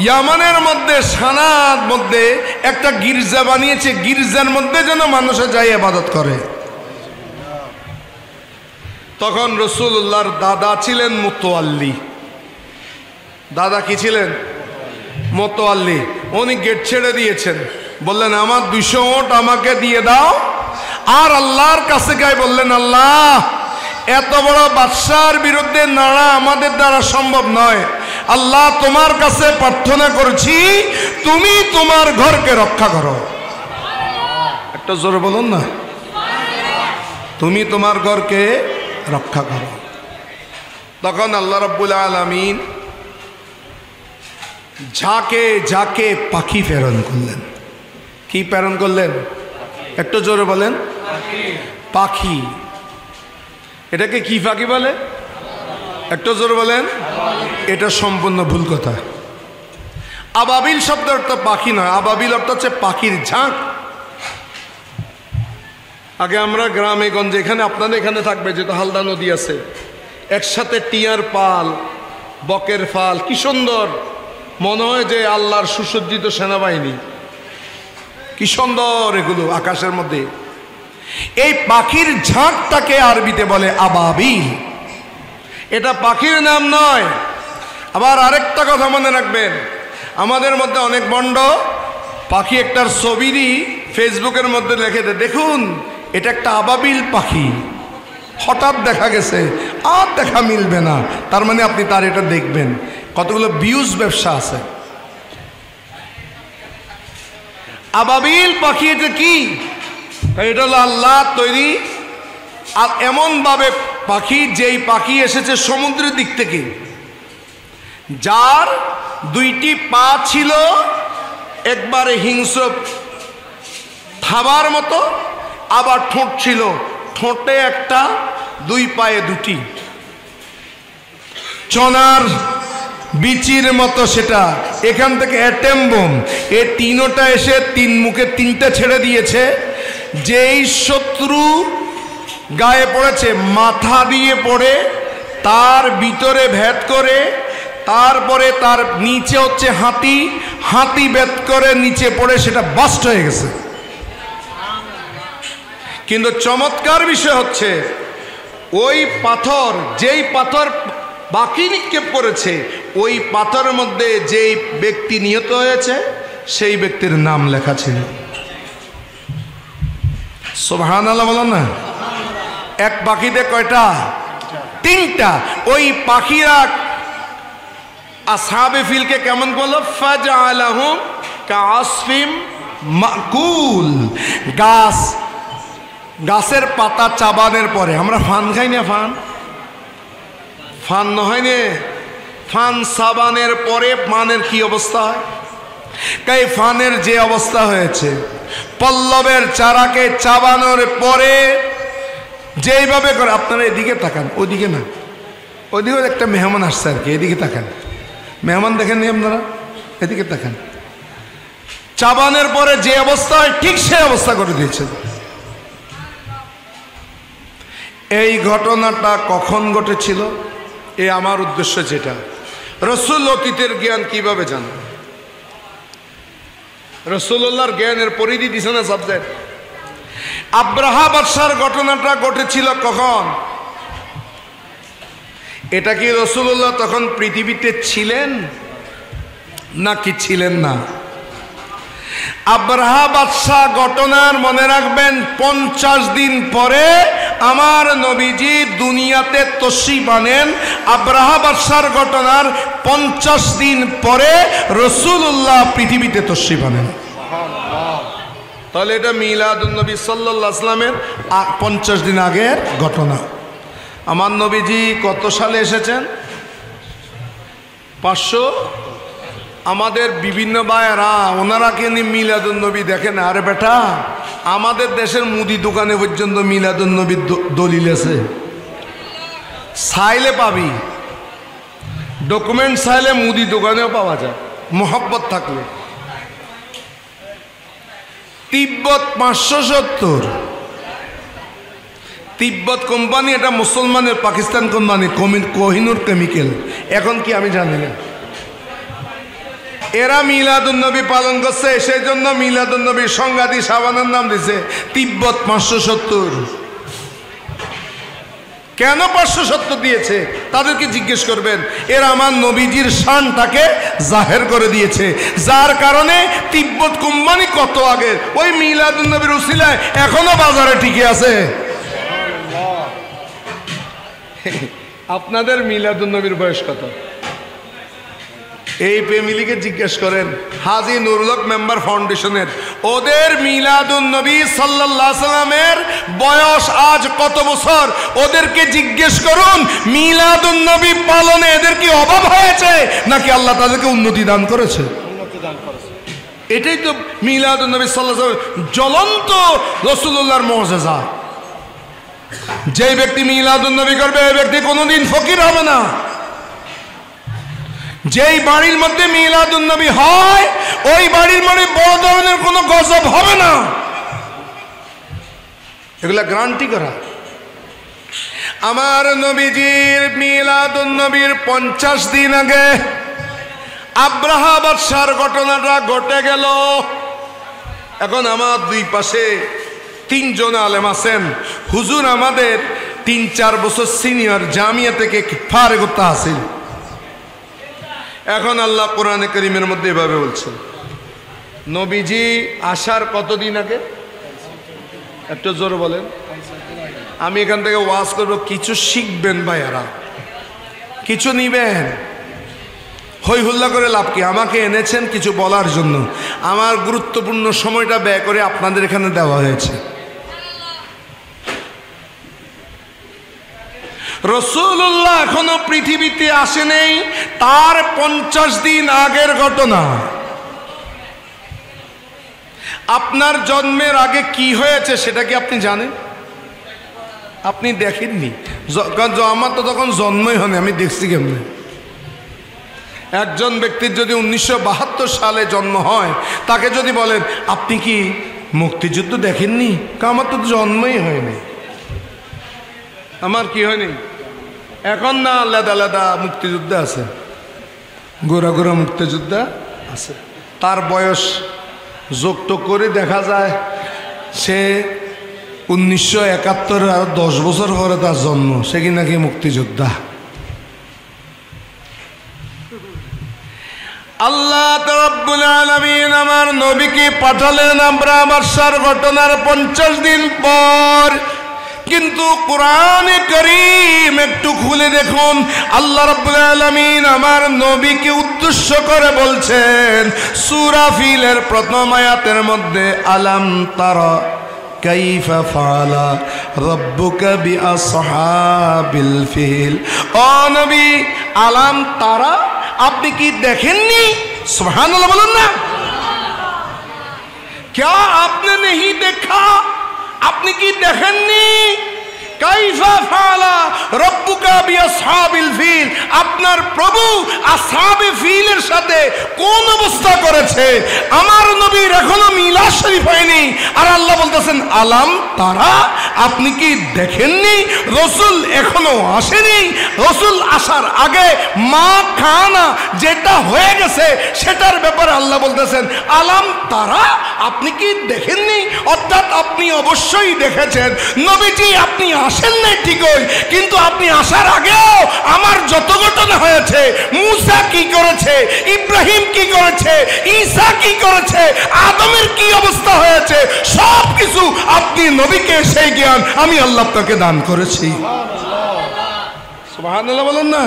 ইয়ামানের মধ্যে, সানার মধ্যে একটা গির্জা বানিয়েছে, গির্জার মধ্যে যেন মানুষে যাই ইবাদত করে। তখন রাসূলুল্লাহর দাদা ছিলেন মুতাওয়াল্লি। দাদা কি ছিলেন? মুতাওয়াল্লি। উনি গেট ছেড়ে দিয়েছেন, বললেন আমার 200 ওট আমাকে দিয়ে দাও। আর আল্লাহর কাছে গায়ে বললেন, আল্লাহ, এত বড় বাদশার বিরুদ্ধে নাড়া আমাদের দ্বারা সম্ভব নয়। আল্লাহ, তোমার কাছে প্রার্থনা করছি, তুমি তোমার ঘরকে রক্ষা করো। একটা জোরে বলুন না, তুমি তোমার ঘরকে রক্ষা করো। তখন আল্লাহ রাব্বুল আলামিন ঝাঁকে ঝাঁকে পাখি প্রেরণ করলেন। কি প্রেরণ করলেন? একটু জোরে বলেন। পাখি। এটাকে কি পাখি বলে? একটু জোরে বলেন। এটা সম্পূর্ণ ভুল কথা। আবাবিল শব্দ অর্থ পাখি নয়, আবাবিল অর্থ হচ্ছে পাখির ঝাঁক। আগে আমরা গ্রামে গঞ্জে, এখানে আপনাদের এখানে থাকবে যেহেতু হালদা নদী আছে, একসাথে টিয়ার পাল, বকের পাল, কি সুন্দর মনে হয় যে আল্লাহর সুসজ্জিত সেনাবাহিনী, কি সুন্দর এগুলো আকাশের মধ্যে। এই পাখির ঝাঁকটাকে আরবিতে বলে আবাবিল। এটা পাখির নাম নয়। আবার আরেকটা কথা মনে রাখবেন, আমাদের মধ্যে অনেক বন্ড পাখি একটার ছবিরই ফেসবুকের মধ্যে লিখে দেয়, দেখুন এটা একটা আবাবিল পাখি, হঠাৎ দেখা গেছে, আর দেখা মিলবে না, তার মানে আপনি তার এটা দেখবেন। কতগুলো ভিউজ ব্যবসা আছে। আবাবিল পাখি এটা কি? এটা হলো আল্লাহ তৈরি আর এমনভাবে পাখি, যেই পাখি এসেছে সমুদ্রের দিক থেকে, যার দুইটি পা ছিল একবারে হিংস্র থাবার মতো, আবার ঠোঁট ছিল, ঠোঁটে একটা, দুই পায়ে দুটি, চনার বিচির মতো সেটা। এখান থেকে অ্যাটম বোম, এ তিনোটা এসে তিন মুখে তিনটা ছেড়ে দিয়েছে। যেই শত্রু গায়ে পড়েছে মাথা দিয়ে পড়ে, তার ভিতরে ভেদ করে, তারপরে তার নিচে হচ্ছে হাতি, হাতি ভেদ করে নিচে পড়ে সেটা বাস্ট হয়ে গেছে। কিন্তু চমৎকার বিষয় হচ্ছে ওই পাথর, যেই পাথর বাকি নিক্ষেপ করেছে, ওই পাথরের মধ্যে যেই ব্যক্তি নিহত হয়েছে সেই ব্যক্তির নাম লেখা ছিল। সুবহানাল্লাহ বলেন না। এক পাখিতে কয়টা? তিনটা। ওই পাখিরা আসহাবে ফিলকে কেমন বলল? ফাজআলাহুম কাআসফিম মাকুল। গাছের পাতা চাবানের পরে, আমরা ফান খাই না, ফান নহয় নে, ফান চাবানের পরে ফানের কি অবস্থা হয়? তাই ফানের যে অবস্থা হয়েছে, পল্লবের চারাকে চাবানোর পরে যেইভাবে করে, আপনারা এদিকে তাকান, ওদিকে না, ওদিকে একটা মেহমান আসছে আর কি, এদিকে তাকান, মেহমান দেখেননি আপনারা, এদিকে তাকান। চাবানের পরে যে অবস্থা হয় ঠিক সেই অবস্থা করে দিয়েছে। এই ঘটনাটা কখন ঘটেছিল? এ আমার উদ্দেশ্য যেটা, রসুল অতীতের জ্ঞান কিভাবে জানেন? রসুল্লাহর জ্ঞানের পরিধি দিছে না সাবজেক্ট। আব্রাহা বাদশার ঘটনাটা ঘটেছিল কখন? এটা কি রসুল্লাহ তখন পৃথিবীতে ছিলেন নাকি ছিলেন না? আব্রাহা বাদশাহ ঘটনার মনে রাখবেন 50 দিন পরে আমার নবীজি দুনিয়াতে তশরিফ আনেন। আব্রাহা বাদশার ঘটনার 50 দিন পরে রসুল্লাহ পৃথিবীতে তশরিফ আনেন। তাহলে এটা মিলাদুন নবী সাল্লাল্লাহু আলাইহি ওয়াসাল্লামের 50 দিন আগের ঘটনা। আমার নবীজি কত সালে এসেছেন? 500। আমাদের বিভিন্ন ভাইয়েরা ওনারা কেন মিলাদুন নবী দেখেন? আরে বেটা, আমাদের দেশের মুদি দোকানে পর্যন্ত মিলাদুন নবীর দলিল আছে, চাইলে পাবি, ডকুমেন্ট চাইলে মুদি দোকানেও পাওয়া যায়, মোহাব্বত থাকলে। তিব্বত 570, তিব্বত কোম্পানি, এটা মুসলমানের পাকিস্তান কোম্পানি, কোহিনুর কেমিক্যাল। এখন কি আমি জানি না, এরা মিলাদুন নবী পালন করছে, সেই জন্য মিলাদুন নবীর সংঘাতী সাবানের নাম দিছে তিব্বত 570। কেন 570 দিয়েছে তাদেরকে জিজ্ঞেস করবেন। এরা আমার নবীজির শানটাকে জাহের করে দিয়েছে, যার কারণে তিব্বত কোম্পানি কত আগের ওই মিলাদুন নবীর উসিলায় এখনো বাজারে টিকে আছে। আপনাদের মিলাদুন নবীর বয়স কত? এই ফ্যামিলিকে জিজ্ঞেস করেন, হাজী নুরুল হক মেম্বার ফাউন্ডেশনের, ওদের মিলাদুন নবী সাল্লাল্লাহু আলাইহি সাল্লামের বয়স আজ কত বছর? ওদেরকে জিজ্ঞেস করুন মিলাদুন নবী পালনে এদের কি অভাব হয়েছে নাকি আল্লাহ তাদেরকে উন্নতি দান করেছে? এটাই তো মিলাদুন নবী সাল্লাল্লাহু আলাইহি সাল্লাম জ্বলন্ত রাসূলুল্লাহর মুজিজা। যে ব্যক্তি মিলাদুন নবী করবে এই ব্যক্তি কোনোদিন ফকির হবে না। যেই বাড়ির মধ্যে মিলাদুন নবী হয় ওই বাড়ির মধ্যে বড় ধরনের কোনো গজব হবে না, এগুলা গ্যারান্টি করা। আমার নবীজির মিলাদুন নবীর 50 দিন আগে আব্রাহা বাদশার ঘটনাটা ঘটে গেল। এখন আমার দুই পাশে 3 জন আলেম আছেন। হুজুর আমাদের 3-4 বছর সিনিয়র, জামিয়া থেকে ফারেগ তাহসিল। এখন আল্লাহ কোরআনে কারীমের মধ্যে এভাবে বলছেন, নবীজি আসার কতদিন আগে? একটু জোরে বলেন। আমি এখান থেকে ওয়াজ করবো, কিছু শিখবেন ভাইয়ারা, কিছু নিবেন। হই হুল্লা করে লাভ কি? আমাকে এনেছেন কিছু বলার জন্য, আমার গুরুত্বপূর্ণ সময়টা ব্যয় করে আপনাদের এখানে দেওয়া হয়েছে। রাসূলুল্লাহ এখনো পৃথিবীতে আসে নেই, তার 50 দিন আগের ঘটনা। আপনার জন্মের আগে কি হয়েছে সেটা কি আপনি জানেন? আপনি দেখেননি। আমার তো তখন জন্মই হয়নি, আমি দেখছি কেমনে। একজন ব্যক্তির যদি 1972 সালে জন্ম হয়, তাকে যদি বলেন আপনি কি মুক্তিযুদ্ধ দেখেননি, আমার তো জন্মই হয়নি। আমার কি হয়নি? এখন না আলাদা আলাদা মুক্তিযুদ্ধ আছে, গোরা গোরা মুক্তিযুদ্ধ আছে। তার বয়স যুক্ত করে দেখা যায় সে 1971 আর 10 বছর পরে তার জন্ম, সে কি নাকি মুক্তিযোদ্ধা। আল্লাহ রাব্বুল আলামিন আমার নবীকে পাঠালেন আব্রাহা বাদশার ঘটনার 50 দিন পর। কিন্তু কোরআনে কারীম একটু খুলে দেখুন, আল্লাহ রাব্বুল আলামিন আমার নবীকে উদ্দেশ্য করে বলছেন সূরা ফিলের প্রথম আয়াতের মধ্যে, আলাম তারা কাইফা ফাআলা রাব্বুকা বিআসহাবিল ফিল। ও নবী, আলাম তারা, আপনি কি দেখেননি? সুবহানাল্লাহ বলুন না। क्या आपने नहीं देखा? আপনি কি দেখেননি? কাইফা ফাআলা রাব্বুকা বিআসহাবিল ফিল, আপনার প্রভু আসহাবে ফিলের সাথে কোন অবস্থা করেছে? আমার নবীর এখনো মিলাদ শরীফ হয়নি, আর আল্লাহ বলতেছেন আলাম তারা, আপনি কি দেখেননি? রাসূল এখনো আসেনি, রাসূল আসার আগে মা খানা যেটা হয়ে গেছে সেটার ব্যাপারে আল্লাহ বলতেছেন আলাম তারা, আপনি কি দেখেননি? অর্থাৎ আপনি অবশ্যই দেখেছেন। নবীজি আপনি আসেন নাই ঠিকই, কিন্তু আপনি আসার আগেও আমার যত ঘটনা হয়েছে, মুসা কি করেছে, ইব্রাহিম কি করেছে, ঈসা কি করেছে, আদমের কি অবস্থা হয়েছে, সব কিছু আপনি নবীকে সেই জ্ঞান আমি আল্লাহ আপনাকে দান করেছি। সুবহানাল্লাহ বলেন না।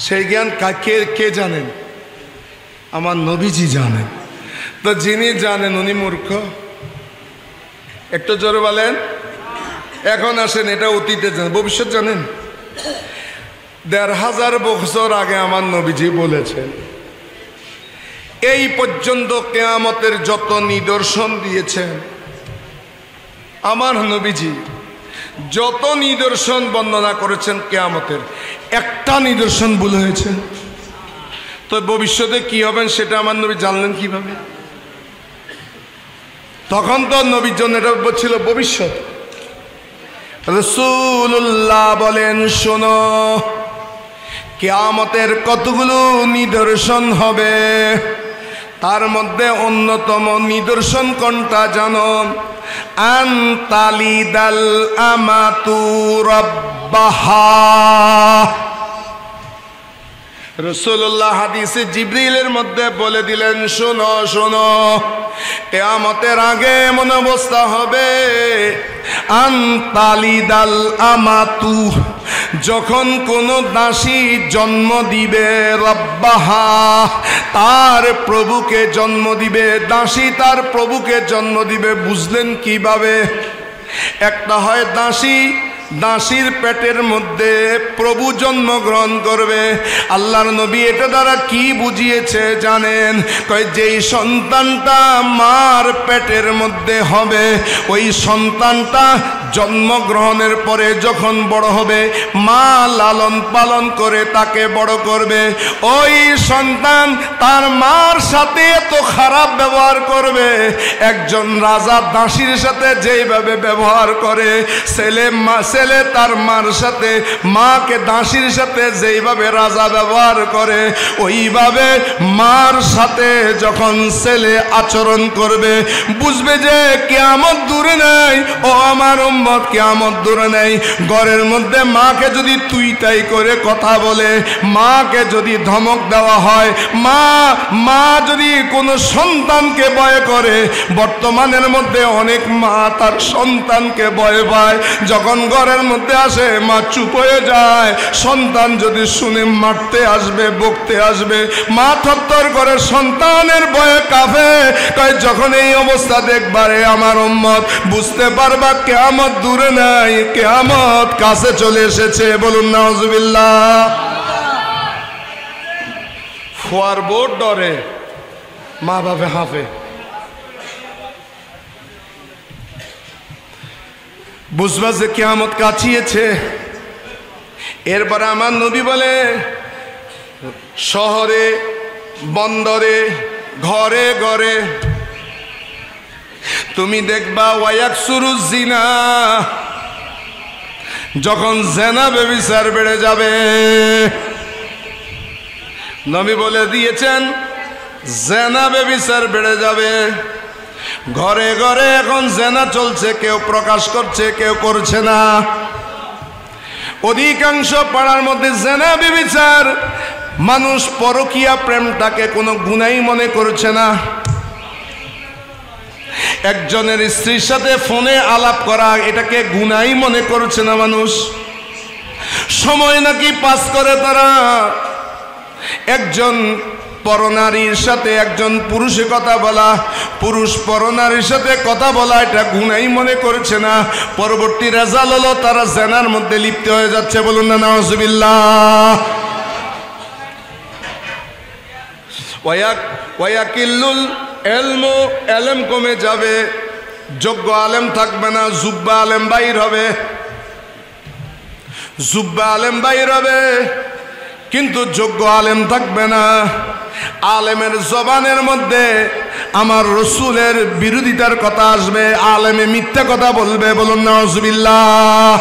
সেই জ্ঞান কে জানেন? আমার নবীজি জানেন। তো যিনি জানেন উনি মূর্খ? একটু জোরে বলেন। এখন আসেন, এটা অতীতে জানেন, ভবিষ্যৎ জানেন? ১৫০০ বছর আগে আমার নবীজি বলেছেন, এই পর্যন্ত কিয়ামতের যত নিদর্শন দিয়েছেন আমার নবীজি, যত নিদর্শন বর্ণনা করেছেন কিয়ামতের, একটা নিদর্শন ভুল হয়েছে। তো ভবিষ্যতে কি হবেন সেটা আমার নবী জানলেন কিভাবে? তখন তো নবীর জন্য এটা ছিল ভবিষ্যৎ। রাসূলুল্লাহ বলেন, শোনো, কিয়ামতের কতগুলো নিদর্শন হবে, তার মধ্যে অন্যতম নিদর্শন কোনটা জানো? আন তালিদাল আমাতু রাব্বাহা। রাসূলুল্লাহ হাদিসে জিবরিলের মধ্যে বলে দিলেন, শোনো শোনো, কিয়ামতের আগে এমন অবস্থা হবে, আন তালিদাল আমাতু, যখন কোনো দাসী জন্ম দিবে রব্বাহা, তার প্রভুকে জন্ম দিবে, দাসী তার প্রভুকে জন্ম দিবে। বুঝলেন কিভাবে? একটা হয় দাসী, দাসীর পেটের মধ্যে প্রভু জন্মগ্রহণ করবে। আল্লাহর নবী এটা দ্বারা কি বুঝিয়েছে জানেন? কয় যেই সন্তানটা মার পেটের মধ্যে হবে, ওই সন্তানটা জন্মগ্রহণের পরে যখন বড় হবে, মা লালন পালন করে তাকে বড় করবে। ওই সন্তান তার মার সাথে এত খারাপ ব্যবহার করবে, একজন রাজা দাসীর সাথে যেইভাবে ব্যবহার করে, ছেলে তার মার সাথে, মাকে দাসীর সাথে যেইভাবে রাজা ব্যবহার করে, ওইভাবে মার সাথে যখন ছেলে আচরণ করবে, বুঝবে যে কিয়ামত দূরে নাই। ও আমার উম্মত, কিয়ামত দূরে নাই। ঘরের মধ্যে মাকে যদি তুই তাই করে কথা বলে, মাকে যদি ধমক দেওয়া হয়, মা যদি কোনো সন্তানকে ভয় করে, বর্তমানের মধ্যে অনেক মা তার সন্তানকে ভয় পায়। যখন ঘরের মধ্যে আসে, মা চুপ হয়ে যায়। সন্তান যদি শুনে মারতে আসবে, বকতে আসবে, মা থরথর করে সন্তানের ভয়ে কাঁপে। তাই যখন এই অবস্থা দেখবারে আমার উম্মত, বুঝতে পারবা কিয়ামত দূরে নাই, কিয়ামত কাছে চলে এসেছে। বলুন নাউজুবিল্লাহ। ফোয়ার বোর্ড ডরে, মা বাপে হাঁফে। বুঝবা যে কিয়ামত কাছিয়েছে। এরপরে আমার নবী বলে, শহরে, বন্দরে, ঘরে ঘরে তুমি দেখবা ওয়ায়াকসুরু জিনা, যখন জেনা ব্যভিচার বেড়ে যাবে। নবী বলে দিয়েছেন জেনা ব্যভিচার বেড়ে যাবে। ঘরে ঘরে এখন জেনা চলছে, কেউ প্রকাশ করছে, কেউ করছে না। অধিকাংশ পাড়ার মধ্যে জেনা ব্যভিচার, মানুষ পরকীয়া প্রেমটাকে কোনো গুনাই মনে করছে না। একজনের স্ত্রীর সাথে ফোনে আলাপ করা, এটাকে গুনাই মনে করছে না মানুষ। সময় নাকি পাস করে তারা। একজন পরনারীর সাথে একজন পুরুষে কথা বলা, পুরুষ পরনারীর সাথে কথা বলা, এটা গুনাই মনে করছে না। পরবর্তী রেজাল্ট হলো তারা জেনার মধ্যে লিপ্ত হয়ে যাচ্ছে। বলুন না নাউজুবিল্লাহ। ওয়াকিল্লুল ইলমু, ইলম কমে যাবে, যোগ্য আলেম থাকবে না, জুব্বা আলেম বাইর হবে, জুব্বা আলেম বাইর হবে, কিন্তু যোগ্য আলেম থাকবে না। আলেমের জবানের মধ্যে আমার রসুলের বিরোধিতার কথা আসবে, আলেমে মিথ্যা কথা বলবে। বলুন নাউজুবিল্লাহ।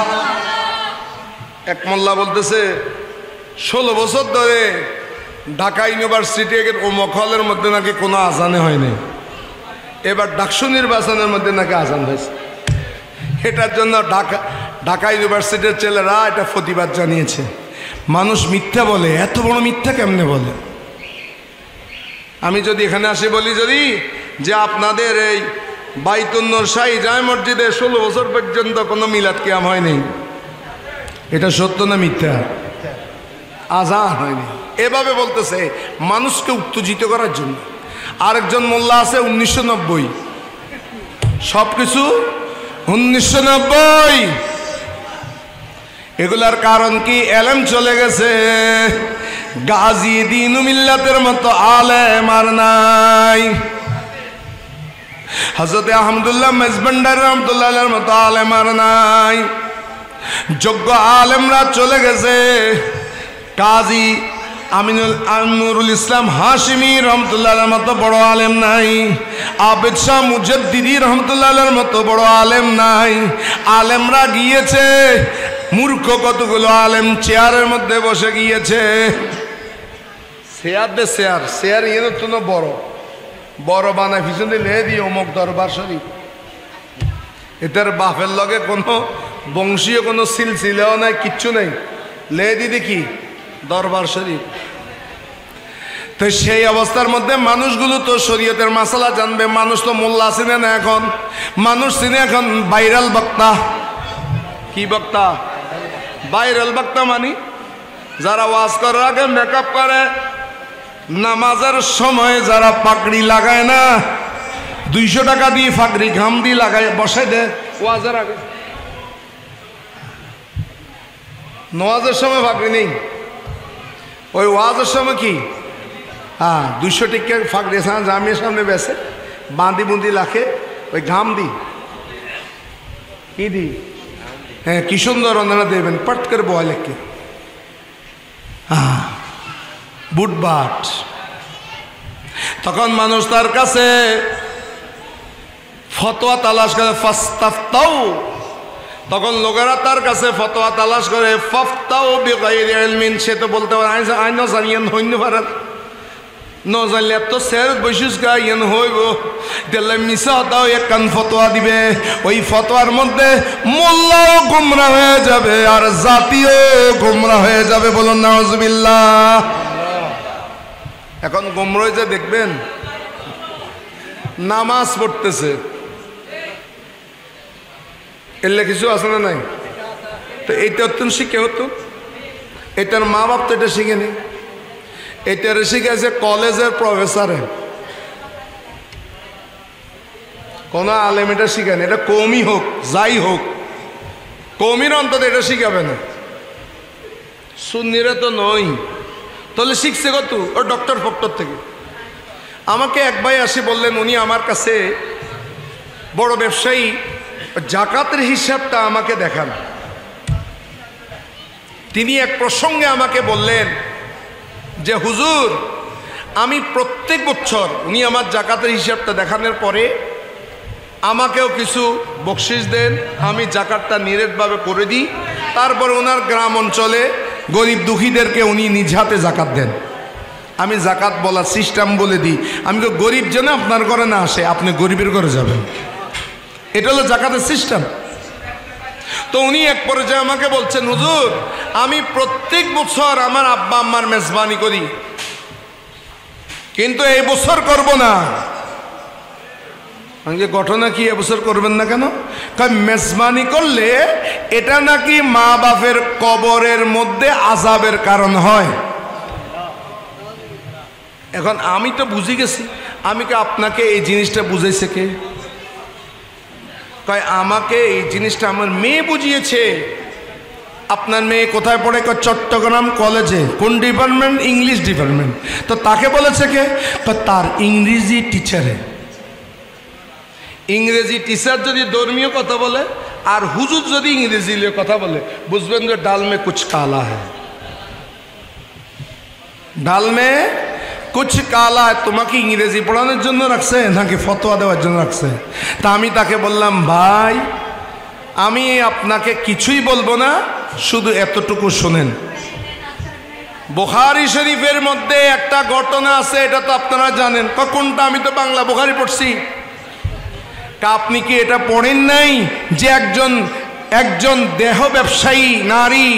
এক মোল্লা বলতেছে 16 বছর ধরে ঢাকা ইউনিভার্সিটির অমুক হলের মধ্যে নাকি কোনো আজানে হয়নি, এবার ডাকসু নির্বাচনের মধ্যে নাকি আজান হয়েছে। এটার জন্য ঢাকা ইউনিভার্সিটির ছেলেরা এটা প্রতিবাদ জানিয়েছে। মানুষ মিথ্যা বলে, এত বড় মিথ্যা কেমনে বলে? আমি যদি এখানে আসি বলি যদি যে আপনাদের এই বাইতুন নূর শাহী জামে মসজিদে 16 বছর পর্যন্ত কোনো মিলাদ কিয়াম হয়নি, এটা সত্য না মিথ্যা? আজান হয়নি, এভাবে বলতেছে মানুষকে উত্তেজিত করার জন্য। আরেকজন মোল্লা আছে 1990, সবকিছু 1990। এগুলার কারণ কি? এলেম চলে গেছে। গাজী দ্বীন মিল্লাতের মতো আলেম আর নাই। হযরত আহমদুল্লাহ মেজবান্ডারি রহমাতুল্লাহর মতো আলেম আর নাই। যোগ্য আলেমরা চলে গেছে। কাজী আমিনুল ইসলাম হাশিমি রহমতুল্লাহর মতো বড় আলেম নাই। আবেদ শাহ মুজাদ্দিদি রহমতুল্লাহর মতো বড় আলেম নাই। আলেমরা গিয়েছে, মূর্খ কতগুলো আলেম চেয়ারের মধ্যে বসে গিয়েছে। চেয়ার এর তো বড় বড় বানায় পিছনে লেহে দিয়ে অমুক দরবার শরীফ। এটার বাপের লগে কোনো বংশীয় কোনো সিলসিলাও নাই, কিচ্ছু নেই, লেহে দিয়ে দেখি দরবার শরীফ। তো সেই অবস্থার মধ্যে মানুষগুলো তো শরীয়তের মাসালা জানবে। মানুষ তো মোল্লা চিনে না এখন, মানুষ চিনে এখন ভাইরাল বক্তা। কি বক্তা? ভাইরাল বক্তা মানি যারা ওয়াজ করার আগে মেকআপ করে, নামাজের সময় যারা পাগড়ি লাগায় না, 200 টাকা দিয়ে পাগড়ি ঘাম দিয়ে লাগায় বসাই দেয় ওয়াজের আগে। নামাজের সময় পাগড়ি নেই, ওই ওয়াজের সময় কি 200 টাকা পাগড়ি জামিয়ার সামনে বেসে বাঁধি বুঁদি লাখে ওই ঘাম দি কি দি, হ্যাঁ কি সুন্দর অন্যরা দেবেন পট করে বয় লেখকে বুটবাট। তখন মানুষ তার কাছে ফতোয়া তালাশ করে, ফাস্তাফতাউ, তখন লোকেরা তার কাছে ফতোয়া তালাশ করে, ফাফতাউ বিগাইরি ইলমিন, সে তো বলতে পারে আইন জানিয়েন হইন পারেন ন জানলে তো স্যার বৈশিস গাইন হইব দিলে মিশা দাও একখান ফতোয়া দিবে, ওই ফতোয়ার মধ্যে মোল্লাও গুমরা হয়ে যাবে আর জাতিও গুমরা হয়ে যাবে। বলুন নাউজুবিল্লাহ। এখন গুমরায় যে দেখবেন নামাজ পড়তেছে, এলে কিছু আছে না নাই? তো এইটা অত্যন্ত শিখে হতো, এটার মা বাপ তো এটা শিখেনি, এটারে শিখেছে কলেজের প্রফেসরে, কোনো আলেম এটা শিখেনি। এটা কমই হোক যাই হোক, কমির অন্তত এটা শিখাবে না, সুন্নিরা তো নই। তাহলে শিখছে কত? ও ডক্টর ফক্টর থেকে। আমাকে এক ভাই আসি বললেন, উনি আমার কাছে বড় ব্যবসায়ী, জাকাতের হিসাবটা আমাকে দেখান। তিনি এক প্রসঙ্গে আমাকে বললেন যে হুজুর আমি প্রত্যেক বছর, উনি আমার জাকাতের হিসাবটা দেখানোর পরে আমাকেও কিছু বকশিস দেন, আমি জাকাতটা নিরেটভাবে করে দিই, তারপর ওনার গ্রাম অঞ্চলে গরিব দুঃখীদেরকে উনি নিজ হাতে জাকাত দেন। আমি জাকাত বলার সিস্টেম বলে দিই, আমি তো গরিব যেন আপনার ঘরে না আসে, আপনি গরিবের ঘরে যাবেন, এটা হলো জাকাতের সিস্টেম। তো উনি এক পর্যায়ে আমাকে বলছেন, হুজুর আমি প্রত্যেক বছর আমার আব্বা আম্মার মেজবানি করি, কিন্তু এই বছর করব না। ঘটনা কি এবছর করবেন না কেন? মেজবানি করলে এটা নাকি মা বাপের কবরের মধ্যে আযাবের কারণ হয়। এখন আমি তো বুঝে গেছি, আমি কি আপনাকে এই জিনিসটা বুঝাইছে কে? কয় আমাকে এই জিনিসটা আমার মেয়ে বুঝিয়েছে। আপনার মেয়ে কোথায় পড়ে? চট্টগ্রাম কলেজে। কোন ডিপার্টমেন্ট? English department. তো তাকে বলেছে কে? তার ইংরেজি টিচারে। ইংরেজি টিচার যদি ধর্মীয় কথা বলে আর হুজুর যদি ইংরেজি কথা বলে, বুঝবেন যে ডাল মে কুছ কালা হ্যায়, ডাল মে কুছ কালা। তোমাকে ইংরেজি পড়ানোর জন্য রাখছে নাকি ফতোয়া দেওয়ার জন্য রাখছে? তা আমি তাকে বললাম, ভাই আমি আপনাকে কিছুই বলবো না, শুধু এতটুকু শোনেন। বুখারী শরীফের মধ্যে একটা ঘটনা আছে, এটা তো আপনারা জানেন। কোনটা? আমি তো বাংলা বুখারী পড়ছি। আপনি কি এটা পড়েন নাই যে একজন দেহ ব্যবসায়ী নারী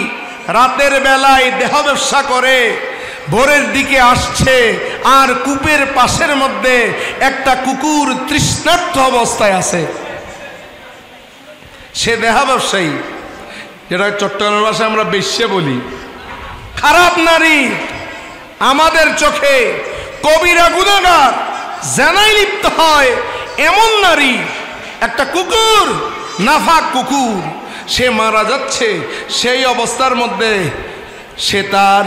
রাতের বেলায় দেহ ব্যবসা করে, ভোরের দিকে আসছে আর কূপের পাশের মধ্যে একটা কুকুর তৃষ্ণার্ত অবস্থায় আছে। সে দেহ ব্যবসায়ী, যেটা চট্টগ্রাম ভাষায় আমরা বেশ্যা বলি, খারাপ নারী, আমাদের চোখে কবিরা গুনাহগার, জেনায় লিপ্ত হয় এমন নারী, একটা কুকুর, নাফাক কুকুর, সে মারা যাচ্ছে। সেই অবস্থার মধ্যে সে তার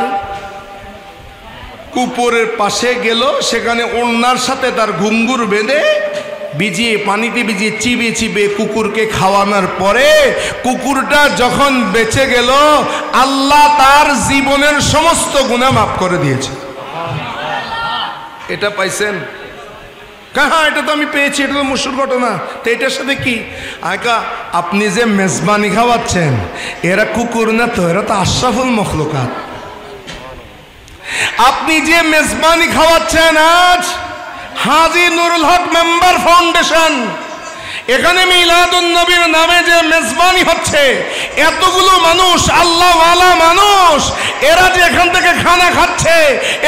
কুকুরের পাশে গেল, সেখানে ওড়নার সাথে তার ঘুঙ্গুর বেঁধে ভিজিয়ে, পানিতে ভিজিয়ে চিবিয়ে চিবিয়ে কুকুরকে খাওয়ানোর পরে কুকুরটা যখন বেঁচে গেল, আল্লাহ তার জীবনের সমস্ত গুনাহ মাফ করে দিয়েছে। এটা পাইছেন? হ্যাঁ, এটা তো আমি পেয়েছি, এটা তো মশুর ঘটনা। তো এটার সাথে কি? আপনি যে মেজবানি খাওয়াচ্ছেন, এরা কুকুর না তো, এরা তো আশরাফুল মখলুকাত। আপনি যে মেজবানি খাওয়াচ্ছেন আজ হাজী নুরুল হক মেম্বার ফাউন্ডেশন, এখানে মিলাদুন নবীর নামে যে মেজবানি হচ্ছে, এতগুলো মানুষ, আল্লাহওয়ালা মানুষ, এরা যে এখান থেকে খানা খাচ্ছে,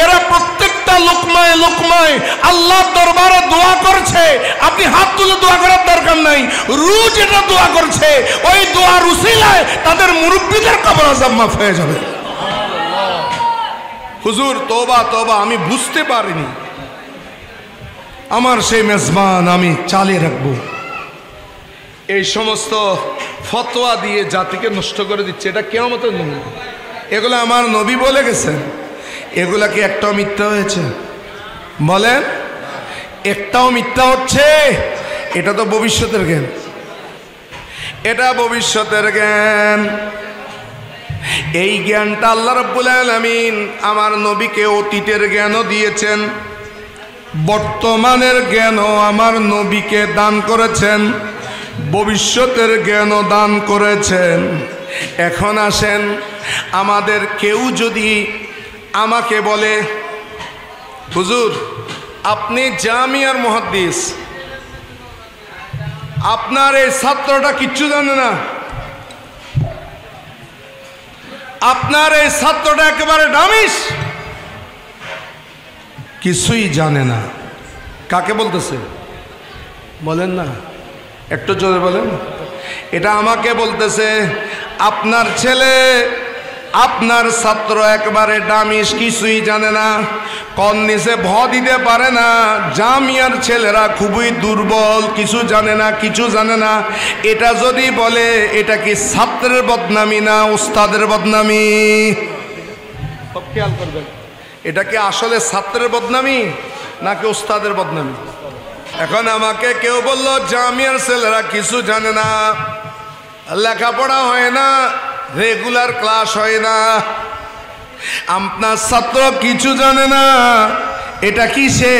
এরা প্রত্যেকটা লোকমায় লোকমায় আল্লাহর দরবারে দোয়া করছে। আপনি হাত তুলে দোয়া করার দরকার নাই, নাই, রোজ এটা দোয়া করছে, ওই দোয়ার উসিলায় তাদের মুরব্বীদের কবর আযাব মাফ হয়ে যাবে। হুজুর তওবা তওবা, আমি বুঝতে পারিনি, আমার সেই মেজবান আমি চালিয়ে রাখবো। এই সমস্ত ফতোয়া দিয়ে জাতিকে নষ্ট করে দিচ্ছে, এটা কিয়ামতের নমুনা। এগুলো আমার নবী বলে গেছেন, এগুলা কি একটাও মিথ্যা হয়েছে? বলেন, একটাও মিথ্যা হচ্ছে? এটা তো ভবিষ্যতের জ্ঞান, এটা ভবিষ্যতের জ্ঞান। এই জ্ঞানটা আল্লাহ রাব্বুল আলামিন আমার নবীকে অতীতের জ্ঞানও দিয়েছেন, বর্তমানের জ্ঞানও আমার নবীকে দান করেছেন, ভবিষ্যতের জ্ঞানও দান করেছেন। এখন আসেন, আমাদের কেউ যদি আমাকে বলে, হুজুর আপনি জামিয়ার মুহাদ্দিস, আপনার এই ছাত্রটা কিচ্ছু জানে না, আপনার এই ছাত্রটা একেবারে ডামিস, কিছুই জানে না, কাকে বলতেছে? বলেন না, একটু জোরে বলেন। এটা আমাকে বলতেছে, আপনার ছেলে, আপনার ছাত্র একেবারে ডামিস, কিছুই জানে না, কন নিচে ভ দিতে পারে না, জামিয়ার ছেলেরা খুবই দুর্বল, কিছু জানে না, কিছু জানে না। এটা যদি বলে, এটা কি ছাত্রের বদনামি না উস্তাদের বদনামি? সব খেয়াল করবেন, এটা কি আসলে ছাত্রের বদনামি নাকি উস্তাদের বদনামি? এখন আমাকে কেউ বলল জামিয়ার ছেলেরা কিছু জানে না, লেখাপড়া হয় না, রেগুলার ক্লাস হয় না, আপনার ছাত্র কিছু জানে না, এটা কি সে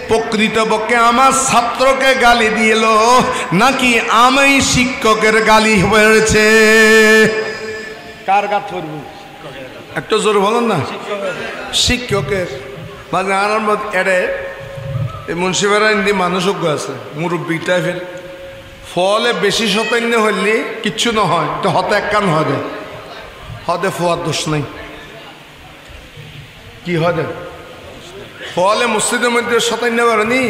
প্রকৃতপক্ষে আমার ছাত্রকে গালি দিল নাকি আমি শিক্ষকের গালি হয়েছে? কার গাত করব? একটু জোর বলুন না। শিক্ষকের মানে আরম্ভ এড়ে মুন্সিপাড়া ইন্দি মানুষজ্ঞ আছে, মুরব্বী টাইপের, ফলে বেশি শতান্য হইলে কিচ্ছু না হয়, তো হতে এক কান হদে হদে ফোয়ার দোষ নাই। কি হদে ফলে মসজিদের মধ্যে শতান্য করেনি,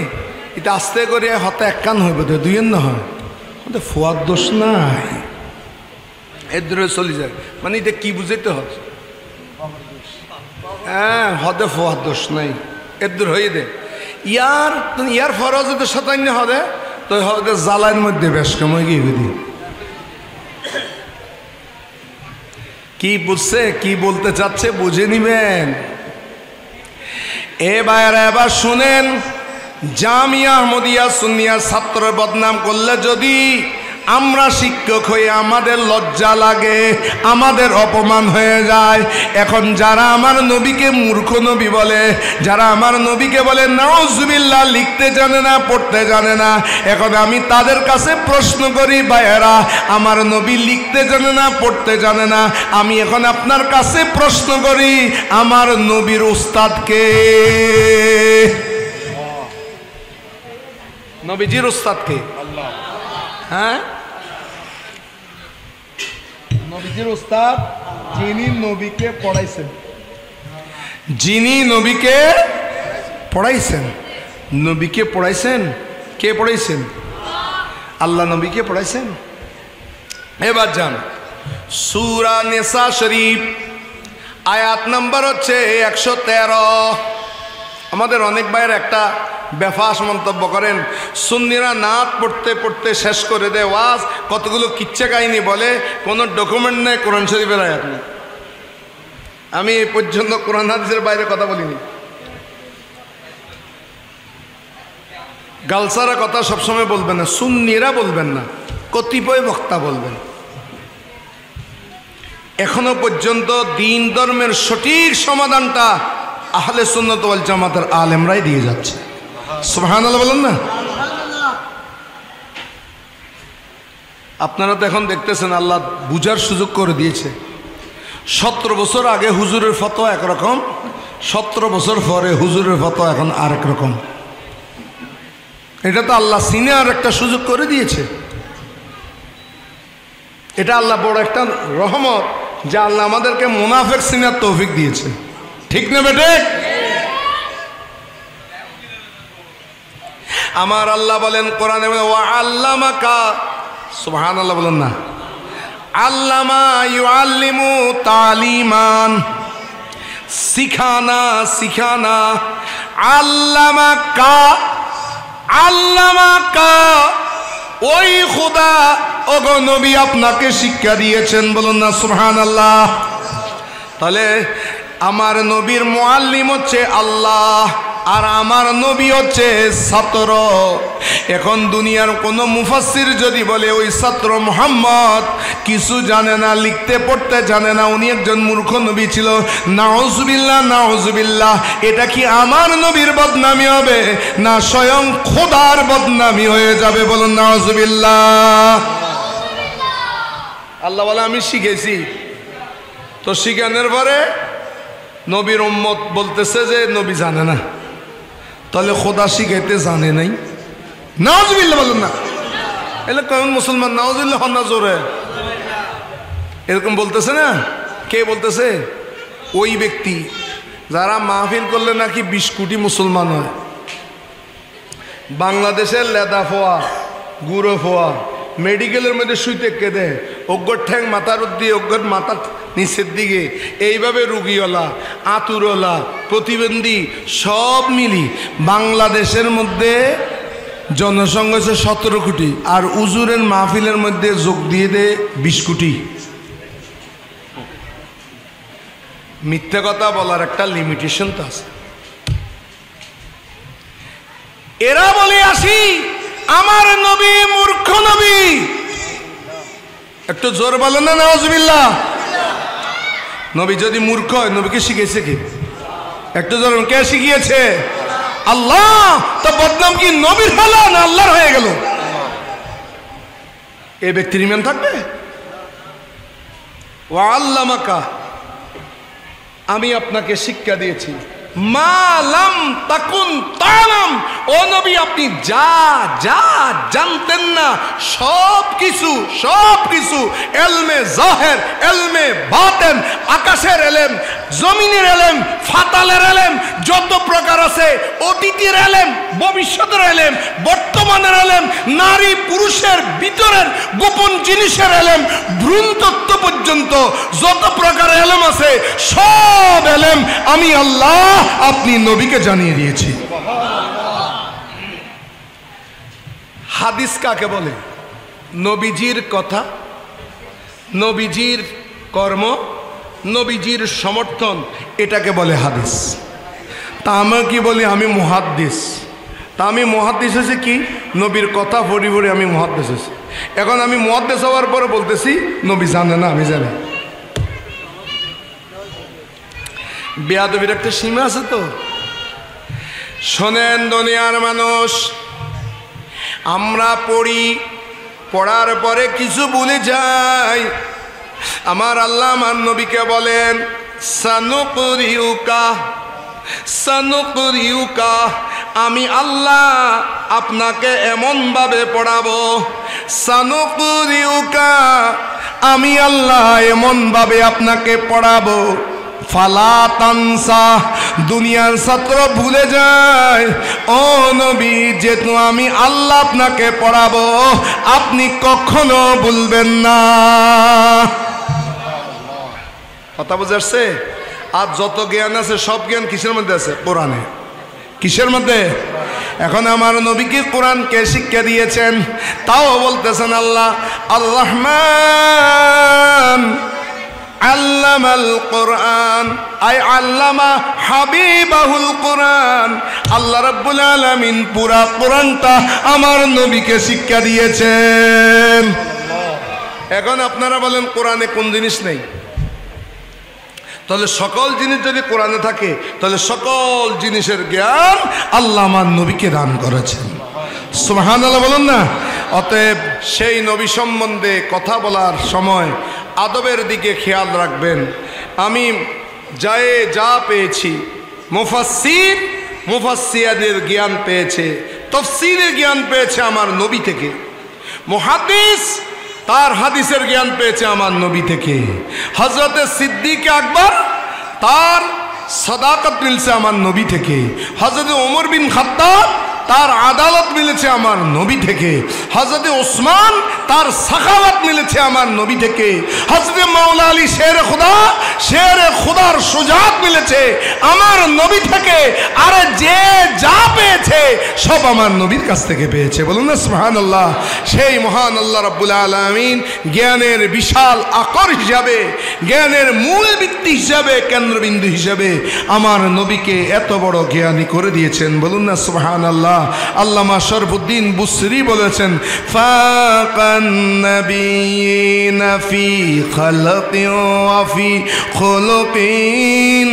এটা আস্তে করে হতে এক কান হইব, দুই না হয়, হতে ফোয়ার দোষ নাই, এর ধরে চলে যায়। মানে এটা কি বুঝাইতে হয়? হ্যাঁ, হদে ফোয়ার দোষ নাই, এর দূর হয়ে দে। ইয়ার ফরজ যদি শতান্য হদে, তো হদে জ্বালাইয়ের মধ্যে বেশ কমই গিয়ে বুঝি কি বুঝছে, কি বলতে চাচ্ছে বুঝে নিবেন। এবার শুনেন, জামিয়া আহমদিয়া সুন্নিয়া ছাত্রের বদনাম করলে যদি আমরা শিক্ষক হয়ে আমাদের লজ্জা লাগে, আমাদের অপমান হয়ে যায়। এখন যারা আমার নবীকে মূর্খ নবী বলে, যারা আমার নবীকে বলে নাউজুবিল্লাহ, লিখতে জানে না, পড়তে জানে না, এখন আমি তাদের কাছে প্রশ্ন করি, ভাইয়েরা আমার নবী লিখতে জানে না, পড়তে জানে না, আমি এখন আপনার কাছে প্রশ্ন করি, আমার নবীর উস্তাদকে, নবীজির উস্তাদকে? আল্লাহ। হ্যাঁ, নবীজির উস্তাদ যিনি নবীকে পড়াইছেন, যিনি নবীকে পড়াইছেন, নবীকে পড়াইছেন, কে পড়াইছেন? আল্লাহ নবীকে পড়াইছেন। এবার যান সূরা নিসা শরীফ, আয়াত নাম্বার হচ্ছে 113। আমাদের অনেক ভাইয়ের একটা বেফাস মন্তব্য করেন, সুন্নিরা নাত পড়তে পড়তে শেষ করে দেয় ওয়াজ, কতগুলো কিচ্ছা কাহিনী বলে, কোনো ডকুমেন্ট নেই, কোরআন শরীফের আয়াত নেই। আমি এই পর্যন্ত কোরআন হাদিসের বাইরে কথা বলিনি। গালসারা কথা সবসময় বলবেন না, সুন্নিরা বলবেন না, কতিপয় বক্তা বলবেন। এখনো পর্যন্ত দিন ধর্মের সঠিক সমাধানটা আহলে সুন্নাত ওয়াল জামাতের আলেমরাই দিয়ে যাচ্ছে। সুবহানাল্লাহ বলেন না? আপনারা তো এখন দেখতেছেন আল্লাহ বুঝার সুযোগ করে দিয়েছে। 17 বছর আগে হুজুরের ফতোয়া একরকম, 17 বছর পরে হুজুরের ফতোয়া এখন আরেক রকম। এটা তো আল্লাহ সিনে আর একটা সুযোগ করে দিয়েছে। এটা আল্লাহ বড় একটা রহমত যে আল্লাহ আমাদেরকে মুনাফিক সিনার তৌফিক দিয়েছে। ঠিক না বেটে? আমার আল্লাহ বলেন কোরআনে, ওয়া আল্লামাকা, সুবহানাল্লাহ বলেন না, আল্লামা ইউআল্লিমু তালিমান, শিখানা শিখানা, আল্লামাকা, আল্লামাকা, ওই খোদা ওগো নবী আপনাকে শিক্ষা দিয়েছেন, বলুন না সুবহানাল্লাহ। তাহলে আমার নবীর মুআল্লিম হচ্ছে আল্লাহ, আর আমার নবী হচ্ছে ছাত্র। এখন দুনিয়ার কোনো মুফাসসির যদি বলে ওই ছাত্র মুহাম্মদ কিছু জানে না, লিখতে পড়তে জানে না, উনি একজন মূর্খ নবী ছিল, নাউজুবিল্লাহ নাউজুবিল্লাহ, এটা কি আমার নবীর বদনামি হবে না স্বয়ং খোদার বদনামি হয়ে যাবে? বলুন নাউজুবিল্লাহ। আল্লাহ বলে আমি শিখেছি, তো শিখানোর পরে নবীর উম্মত বলতেছে যে নবী জানে না, তাহলে খোদা শিখাইতে জানে নাই? নাউজুবিল্লাহ বলুন না। এলে কেমন মুসলমান? নাউজুবিল্লাহ হন না জোরে, এরকম বলতেছে না। কে বলতেছে? ওই ব্যক্তি যারা মাহফিল করলে নাকি 20 কোটি মুসলমান হয়। বাংলাদেশের লেদা ফোয়া, গুঁড়ো ফোয়া, মেডিকেলের মধ্যে শুইতে কেঁদে, অজ্ঞর ঠ্যাং মাথার দিয়ে, অজ্ঞর মাথার নিচের দিকে, এইভাবে রুগীওয়ালা, আতুরওয়ালা, প্রতিবন্ধী সব মিলি বাংলাদেশের মধ্যে জনসংখ্যা হচ্ছে 17 কোটি, আর উজুরের মাহফিলের মধ্যে যোগ দিয়ে দেয় 20 কোটি। মিথ্যা কথা বলার একটা লিমিটেশন তো আছে। এরা বলে আসি আমার নবী মূর্খ নবী, একটু জোর বলেন না নাউজুবিল্লাহ। নবী যদি মূর্খ হয়, নবীকে শিখিয়েছে কে? একটু জোর, কে শিখিয়েছে? আল্লাহ। তো বদনাম কি নবীর হলো না আল্লাহর হয়ে গেল? এ ব্যক্তির ইমান থাকবে? ওয়া আল্লামাকা, আমি আপনাকে শিক্ষা দিয়েছি, মা লাম তাকুন তালাম, ও নবী আপনি যা যা জানতেন না সব কিছু, সব কিছু, এলমে জাহের, এলমে বাতেন, আকাশের এলেম, জমিনের এলেম, ফাতালের এলেম, যত প্রকার আছে, অতীতের এলেম, ভবিষ্যতের এলেম, বর্তমানের এলেম, নারী পুরুষের ভিতরের গোপন জিনিসের এলেম, ভ্রূণতত্ত্ব পর্যন্ত যত প্রকার এলেম আছে, সব এলেম আমি আল্লাহ আপনি নবীকে জানিয়ে দিয়েছি। হাদিস কাকে বলে? নবীজির কথা, নবীজির কর্ম, নবীজির সমর্থন, এটাকে বলে হাদিস। তা আমি কি বলি? আমি মুহাদ্দিস। তা আমি মুহাদ্দিস হয়েছে কি? নবীর কথা পড়ি পড়ি আমি মুহাদ্দিস হয়েছি। এখন আমি মুহাদ্দিস হওয়ার পরে বলতেছি নবী জানে না, আমি জানি। বেয়াদবির একটা সীমা আছে তো। শোনেন দুনিয়ার মানুষ, আমরা পড়ি, পড়ার পরে কিছু ভুলে যাই। আমার আল্লাহ আমার নবীকে বলেন সানুকরিউকা, সানুকরিউকা, আমি আল্লাহ আপনাকে এমনভাবে পড়াবো, সানুকরিউকা, আমি আল্লাহ এমনভাবে আপনাকে পড়াবো, ফালা তানসা, দুনিয়ার ছাত্র ভুলে যায় ও নবী যেহেতু আমি আল্লাহ আপনাকে পড়াবো, আপনি কখনো ভুলবেন না। কথা বুঝে আসছে? আর যত জ্ঞান আছে সব জ্ঞান কিসের মধ্যে আছে? কোরআনে। কিসের মধ্যে? এখন আমার নবীকে কোরআনকে শিক্ষা দিয়েছেন, তাও বলতেছেন আল্লাহ আর রহমান আল্লামাল কোরআন, আই আল্লামা হাবিবাহুল কোরআন। আল্লাহ রাব্বুল আলামিন পুরা কোরআনটা আমার নবীকে শিক্ষা দিয়েছেন। এখন আপনারা বলেন কোরআনে কোন জিনিস নেই? তাহলে সকল জিনিস যদি কোরআনে থাকে, তাহলে সকল জিনিসের জ্ঞান আল্লাহ আমার নবীকে দান করেছেন। সুবহানাল্লাহ বলুন না। অতএব সেই নবী সম্বন্ধে কথা বলার সময় আদবের দিকে খেয়াল রাখবেন। আমি যা পেয়েছি, মুফাসসির মুফাসসিরদের জ্ঞান পেয়েছে, তাফসীরের জ্ঞান পেয়েছে আমার নবী থেকে, মুহাদ্দিস তার হাদিসের জ্ঞান পেয়েছে আমার নবী থেকে, হযরতে সিদ্দিক আকবর তার সাদাকাত মিলছে আমার নবী থেকে, হযরত ওমর বিন খাত্তাব তার আদালত মিলেছে আমার নবী থেকে। হযরতে ওসমান তার সাখাওয়াত মিলেছে আমার নবী থেকে। হযরতে মাওলা আলী শেরে খোদার সুজাত মিলেছে আমার নবী থেকে। আর যে যা পেয়েছে সব আমার নবীর কাছ থেকে পেয়েছে। বলুন না সুবহানাল্লাহ। সেই মহান আল্লাহ রাব্বুল আলামিন জ্ঞানের বিশাল আকর হিসাবে, জ্ঞানের মূল ভিত্তি হিসাবে, কেন্দ্রবিন্দু হিসাবে আমার নবীকে এত বড় জ্ঞানী করে দিয়েছেন। বলুন না সুবহানাল্লাহ। আল্লামা শরফুদ্দীন বুসরি বলেছেন, ফাকান নবিয়িনা ফি খালকিন ওয়া ফি খুলুকিন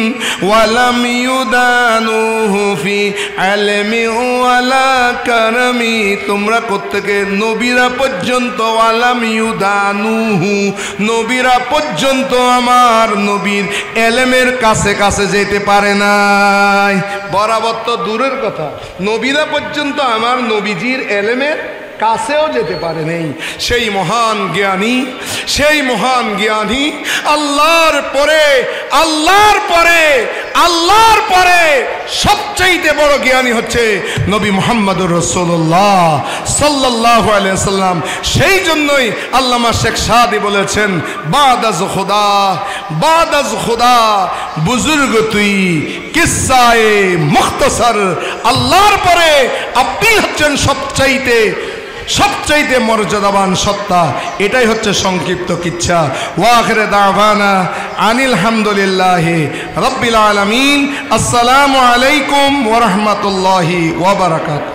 ওয়া লাম ইউদানুহু ফি ইলমি ওয়ালা কারামি। তোমরা প্রত্যেকে নবীরা পর্যন্ত, ওয়া লাম ইউদানুহু, নবীরা পর্যন্ত আমার নবীর এলেমের কাছে কাছে যেতে পারে নাই। বরাবর তো দূরের কথা, নবীরা পর্যন্ত আমার নবীজির এলেমের কাছেও যেতে পারে নেই। সেই মহান জ্ঞানী, সেই মহান জ্ঞানী আল্লাহর পরে, আল্লাহর পরে, আল্লাহর পরে সবচাইতে বড় জ্ঞানী হচ্ছে নবী মুহাম্মদুর রাসূলুল্লাহ সাল্লাল্লাহু আলাইহি ওয়াসাল্লাম। সেই জন্যই আল্লামা শেখ সাদি বলেছেন, বাদাজ খুদা, বাদাজ খুদা বুজুর্গ তুই কিস্সায়ে মুখতাসার। আল্লাহর পরে আপনি হচ্ছেন সবচাইতে মর্যাদাবান সত্তা। এটাই হচ্ছে সংক্ষিপ্ত কিচ্ছা। ওয়াখিরে দাওয়ানা আনিল হামদুলিল্লাহি রাব্বিল আলামিন। আসসালামু আলাইকুম ওয়া রাহমাতুল্লাহি ওয়া বারাকাতুহু।